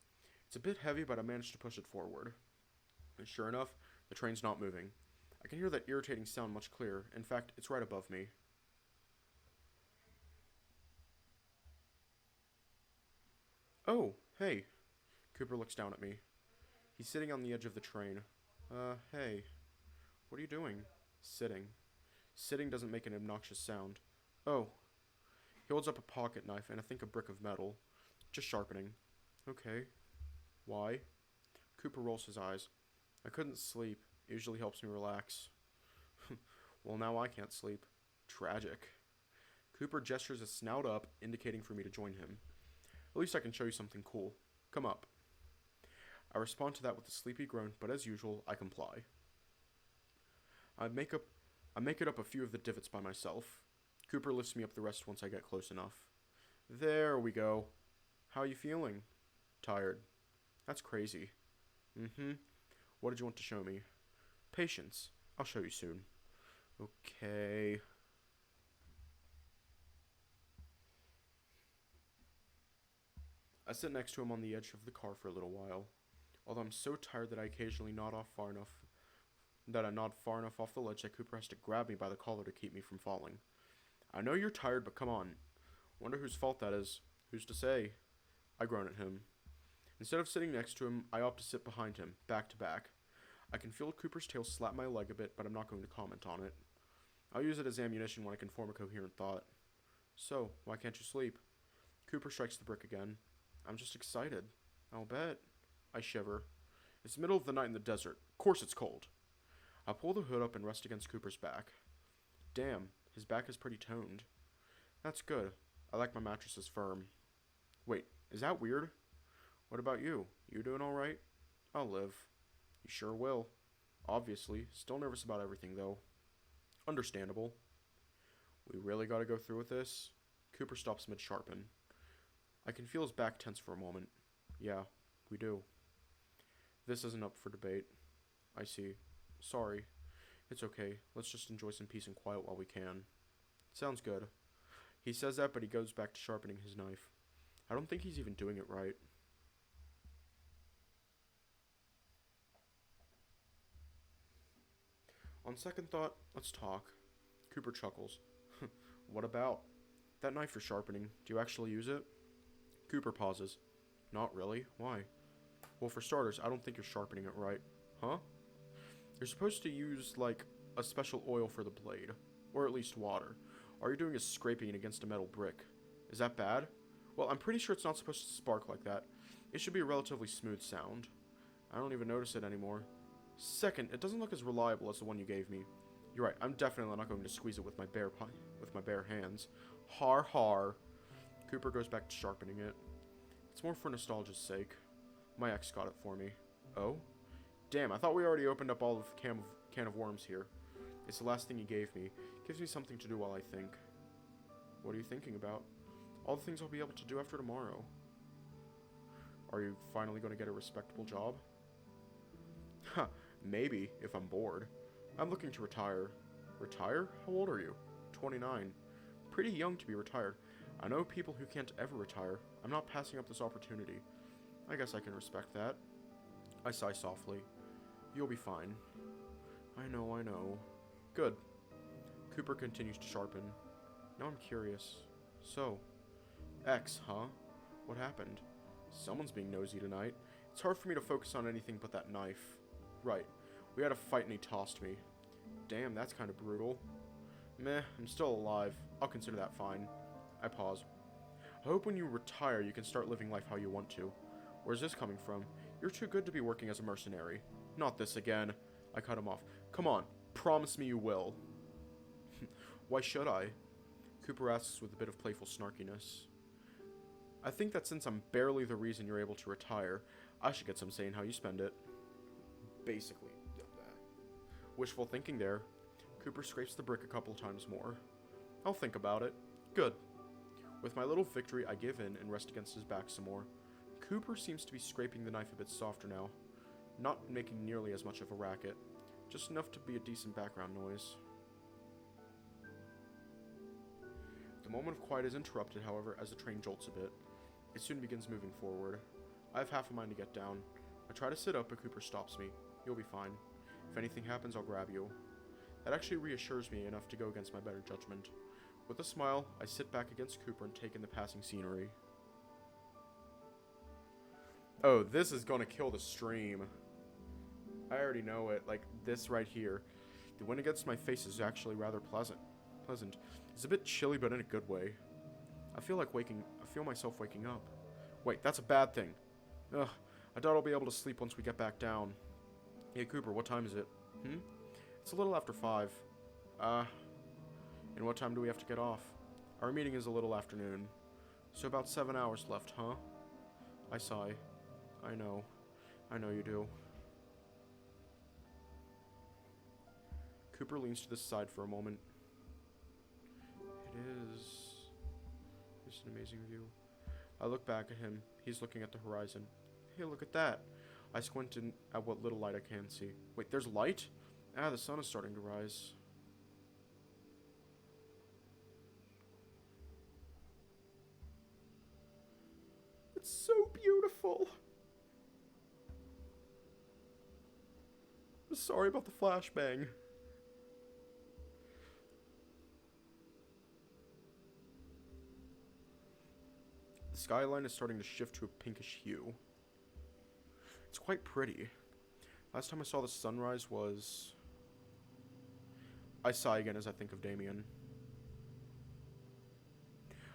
It's a bit heavy, but I managed to push it forward. And sure enough, the train's not moving. I can hear that irritating sound much clearer. In fact, it's right above me. Oh, hey. Cooper looks down at me. He's sitting on the edge of the train. Hey. What are you doing? Sitting. Sitting doesn't make an obnoxious sound. Oh. He holds up a pocket knife and I think a brick of metal. Just sharpening. Okay. Why? Cooper rolls his eyes. I couldn't sleep. It usually helps me relax. Well, now I can't sleep. Tragic. Cooper gestures his snout up, indicating for me to join him. At least I can show you something cool. Come up. I respond to that with a sleepy groan, but as usual, I comply. I make it up a few of the divots by myself. Cooper lifts me up the rest once I get close enough. There we go. How are you feeling? Tired. That's crazy. Mm-hmm. What did you want to show me? Patience. I'll show you soon. Okay. I sit next to him on the edge of the car for a little while. Although I'm so tired that I occasionally nod far enough off the ledge that Cooper has to grab me by the collar to keep me from falling. I know you're tired, but come on. Wonder whose fault that is. Who's to say? I groan at him. Instead of sitting next to him, I opt to sit behind him, back to back. I can feel Cooper's tail slap my leg a bit, but I'm not going to comment on it. I'll use it as ammunition when I can form a coherent thought. So, why can't you sleep? Cooper strikes the brick again. I'm just excited. I'll bet. I shiver. It's the middle of the night in the desert. Of course it's cold. I pull the hood up and rest against Cooper's back. Damn, his back is pretty toned. That's good. I like my mattresses firm. Wait, is that weird? What about you? You doing alright? I'll live. You sure will. Obviously. Still nervous about everything, though. Understandable. We really gotta go through with this? Cooper stops mid-sharpen. I can feel his back tense for a moment. Yeah, we do. This isn't up for debate. I see. Sorry. It's okay. Let's just enjoy some peace and quiet while we can. Sounds good. He says that, but he goes back to sharpening his knife. I don't think he's even doing it right. On second thought, let's talk. Cooper chuckles. What about? That knife you're sharpening, do you actually use it? Cooper pauses. Not really. Why? Well, for starters, I don't think you're sharpening it right. Huh? You're supposed to use, like, a special oil for the blade. Or at least water. All you're doing is scraping it against a metal brick. Is that bad? Well, I'm pretty sure it's not supposed to spark like that. It should be a relatively smooth sound. I don't even notice it anymore. Second, it doesn't look as reliable as the one you gave me. You're right, I'm definitely not going to squeeze it with my bare hands. Har har. Cooper goes back to sharpening it. It's more for nostalgia's sake. My ex got it for me. Oh? Damn, I thought we already opened up all of can of worms here. It's the last thing he gave me. Gives me something to do while I think. What are you thinking about? All the things I'll be able to do after tomorrow. Are you finally going to get a respectable job? Huh, maybe, if I'm bored. I'm looking to retire. Retire? How old are you? 29. Pretty young to be retired. I know people who can't ever retire. I'm not passing up this opportunity. I guess I can respect that. I sigh softly. You'll be fine. I know. Good. Cooper continues to sharpen. Now I'm curious. So, X, huh? What happened? Someone's being nosy tonight. It's hard for me to focus on anything but that knife. Right. We had a fight and he tossed me. Damn, that's kind of brutal. Meh, I'm still alive. I'll consider that fine. I pause. I hope when you retire you can start living life how you want to. Where's this coming from? You're too good to be working as a mercenary. Not this again. I cut him off. Come on, promise me you will. Why should I? Cooper asks with a bit of playful snarkiness. I think that since I'm barely the reason you're able to retire, I should get some say in how you spend it. Basically. Wishful thinking there. Cooper scrapes the brick a couple times more. I'll think about it. Good. With my little victory, I give in and rest against his back some more. Cooper seems to be scraping the knife a bit softer now. Not making nearly as much of a racket. Just enough to be a decent background noise. The moment of quiet is interrupted, however, as the train jolts a bit. It soon begins moving forward. I have half a mind to get down. I try to sit up, but Cooper stops me. You'll be fine. If anything happens, I'll grab you. That actually reassures me enough to go against my better judgment. With a smile, I sit back against Cooper and take in the passing scenery. Oh, this is gonna kill the stream. I already know it. Like, this right here. The wind against my face is actually rather pleasant. It's a bit chilly, but in a good way. I feel myself waking up. Wait, that's a bad thing. Ugh, I doubt I'll be able to sleep once we get back down. Hey, Cooper, what time is it? It's a little after 5. And what time do we have to get off? Our meeting is a little afternoon. So about 7 hours left, huh? I sigh. I know. I know you do. Cooper leans to the side for a moment. It is... It's an amazing view. I look back at him. He's looking at the horizon. Hey, look at that. I squint in at what little light I can see. Wait, there's light? Ah, the sun is starting to rise. It's so beautiful. I'm sorry about the flashbang. The skyline is starting to shift to a pinkish hue. It's quite pretty. Last time I saw the sunrise was... I sigh again as I think of Damien.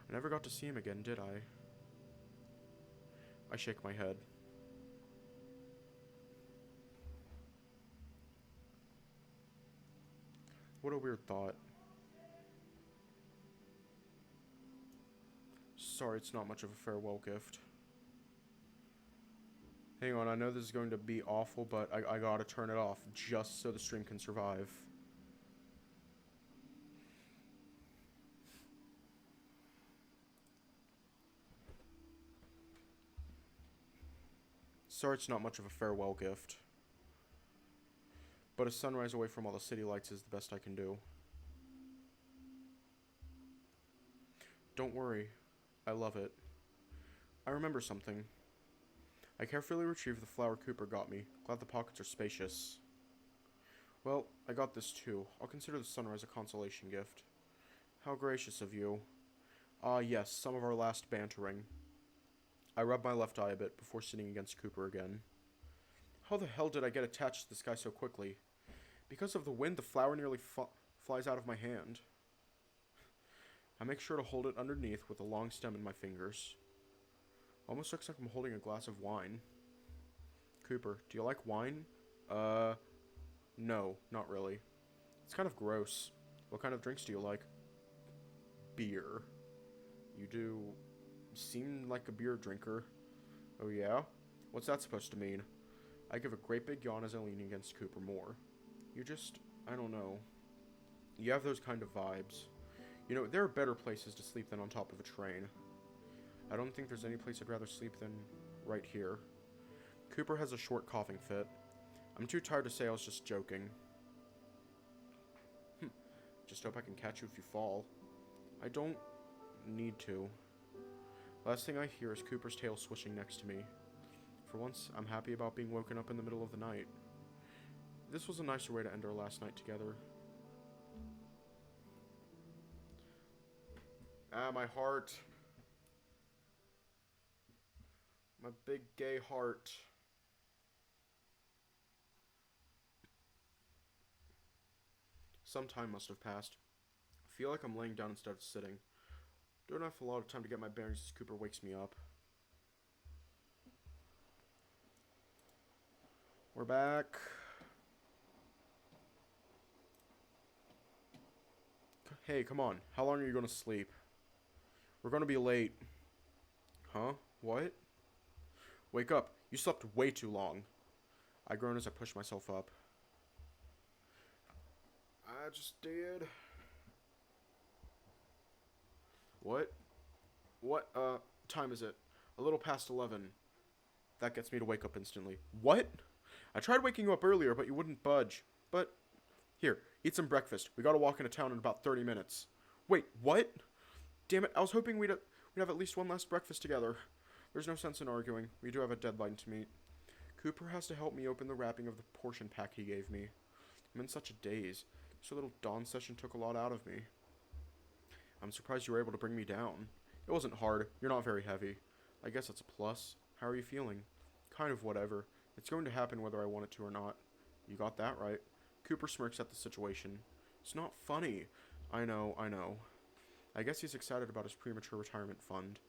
I never got to see him again, did I? I shake my head. What a weird thought. Sorry, it's not much of a farewell gift. Hang on, I know this is going to be awful, but I gotta turn it off just so the stream can survive. Sorry, it's not much of a farewell gift. But a sunrise away from all the city lights is the best I can do. Don't worry. I love it. I remember something. I carefully retrieved the flower Cooper got me. Glad the pockets are spacious. Well, I got this too. I'll consider the sunrise a consolation gift. How gracious of you. Ah, yes, some of our last bantering. I rubbed my left eye a bit before sitting against Cooper again. How the hell did I get attached to this guy so quickly? Because of the wind, the flower nearly flies out of my hand. I make sure to hold it underneath with a long stem in my fingers. Almost looks like I'm holding a glass of wine. Cooper, do you like wine? No, not really. It's kind of gross. What kind of drinks do you like? Beer. You do seem like a beer drinker. Oh yeah? What's that supposed to mean? I give a great big yawn as I lean against Cooper more. You just, I don't know. You have those kind of vibes. You know, there are better places to sleep than on top of a train. I don't think there's any place I'd rather sleep than right here. Cooper has a short coughing fit. I'm too tired to say I was just joking. Just hope I can catch you if you fall. I don't need to. Last thing I hear is Cooper's tail swishing next to me. For once, I'm happy about being woken up in the middle of the night. This was a nicer way to end our last night together. Ah, my heart. My big gay heart. Some time must have passed. I feel like I'm laying down instead of sitting. Don't have a lot of time to get my bearings as Cooper wakes me up. We're back. Hey, come on. How long are you going to sleep? We're going to be late. Huh? What? Wake up. You slept way too long. I groan as I push myself up. I just did. What? What, time is it? A little past 11. That gets me to wake up instantly. What? I tried waking you up earlier, but you wouldn't budge. But, here, eat some breakfast. We gotta walk into town in about 30 minutes. Wait, what? Damn it, I was hoping we'd have at least one last breakfast together. There's no sense in arguing. We do have a deadline to meet. Cooper has to help me open the wrapping of the portion pack he gave me. I'm in such a daze. So little dawn session took a lot out of me. I'm surprised you were able to bring me down. It wasn't hard. You're not very heavy. I guess that's a plus. How are you feeling? Kind of whatever. It's going to happen whether I want it to or not. You got that right. Cooper smirks at the situation. It's not funny. I know. I guess he's excited about his premature retirement fund.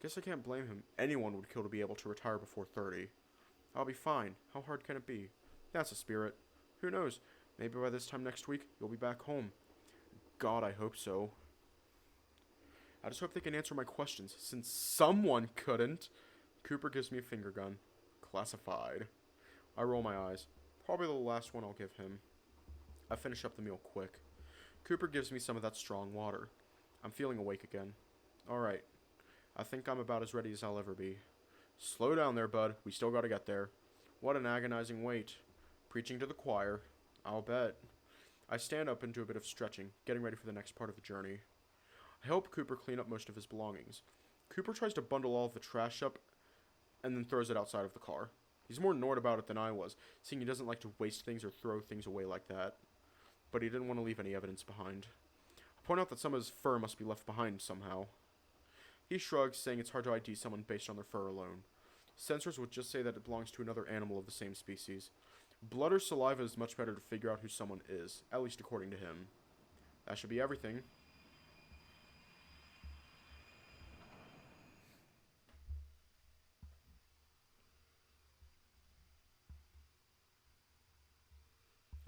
Guess I can't blame him. Anyone would kill to be able to retire before 30. I'll be fine. How hard can it be? That's a spirit. Who knows? Maybe by this time next week, you'll be back home. God, I hope so. I just hope they can answer my questions, since someone couldn't. Cooper gives me a finger gun. Classified. I roll my eyes. Probably the last one I'll give him. I finish up the meal quick. Cooper gives me some of that strong water. I'm feeling awake again. Alright. I think I'm about as ready as I'll ever be. Slow down there, bud. We still gotta get there. What an agonizing wait. Preaching to the choir. I'll bet. I stand up and do a bit of stretching, getting ready for the next part of the journey. I help Cooper clean up most of his belongings. Cooper tries to bundle all of the trash up and then throws it outside of the car. He's more annoyed about it than I was, seeing he doesn't like to waste things or throw things away like that. But he didn't want to leave any evidence behind. I point out that some of his fur must be left behind somehow. He shrugs, saying it's hard to ID someone based on their fur alone. Sensors would just say that it belongs to another animal of the same species. Blood or saliva is much better to figure out who someone is, at least according to him. That should be everything.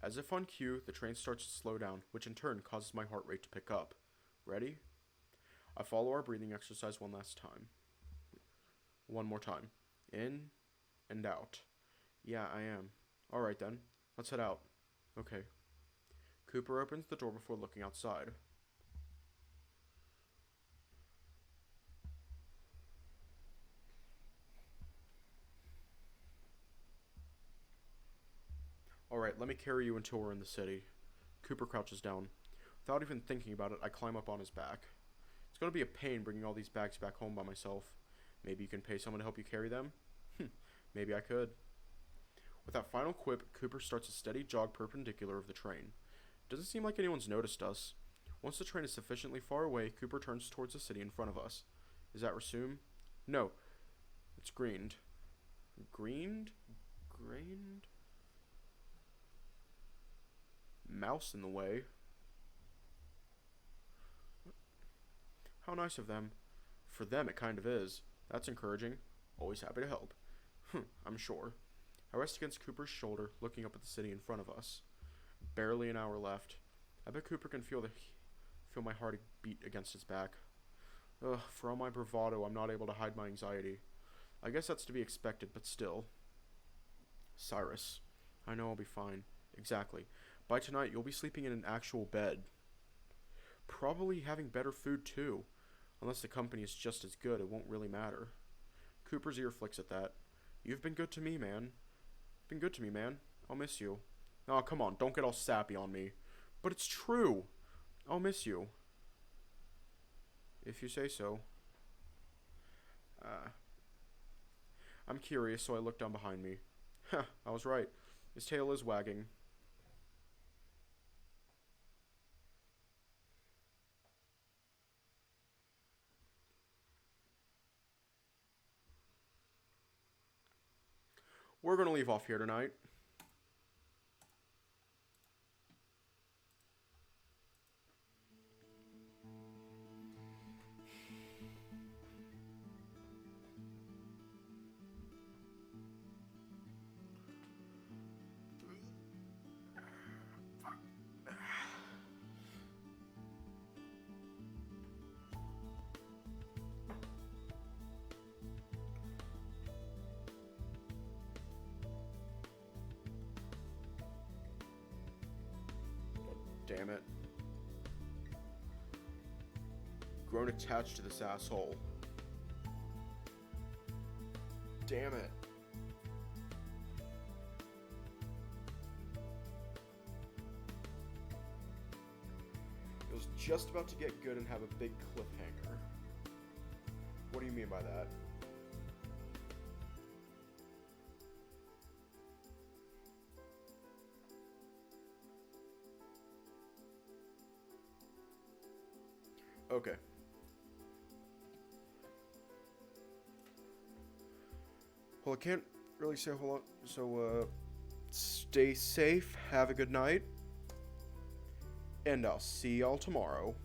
As if on cue, the train starts to slow down, which in turn causes my heart rate to pick up. Ready? I follow our breathing exercise one last time. One more time. In and out. Yeah, I am. Alright then, let's head out. Okay. Cooper opens the door before looking outside. Alright, let me carry you until we're in the city. Cooper crouches down. Without even thinking about it, I climb up on his back. It's going to be a pain bringing all these bags back home by myself. Maybe you can pay someone to help you carry them? Maybe I could. With that final quip, Cooper starts a steady jog perpendicular of the train. Doesn't seem like anyone's noticed us. Once the train is sufficiently far away, Cooper turns towards the city in front of us. Is that resume? No. It's greened. Greened? Grained? Mouse in the way. How nice of them. For them, it kind of is. That's encouraging. Always happy to help. I'm sure. I rest against Cooper's shoulder, looking up at the city in front of us. Barely an hour left. I bet Cooper can feel my heart beat against his back. Ugh, for all my bravado, I'm not able to hide my anxiety. I guess that's to be expected, but still. Cyrus. I know I'll be fine. Exactly. By tonight, you'll be sleeping in an actual bed. Probably having better food, too. Unless the company is just as good, it won't really matter. Cooper's ear flicks at that. You've been good to me, man. Been good to me, man. I'll miss you. Oh, come on, don't get all sappy on me. But it's true. I'll miss you. If you say so. I'm curious, so I look down behind me. I was right. His tail is wagging. We're going to leave off here tonight. Damn it. Grown attached to this asshole. Damn it. It was just about to get good and have a big cliffhanger. What do you mean by that? Okay. Well, I can't really say a whole lot, so, stay safe, have a good night, and I'll see y'all tomorrow.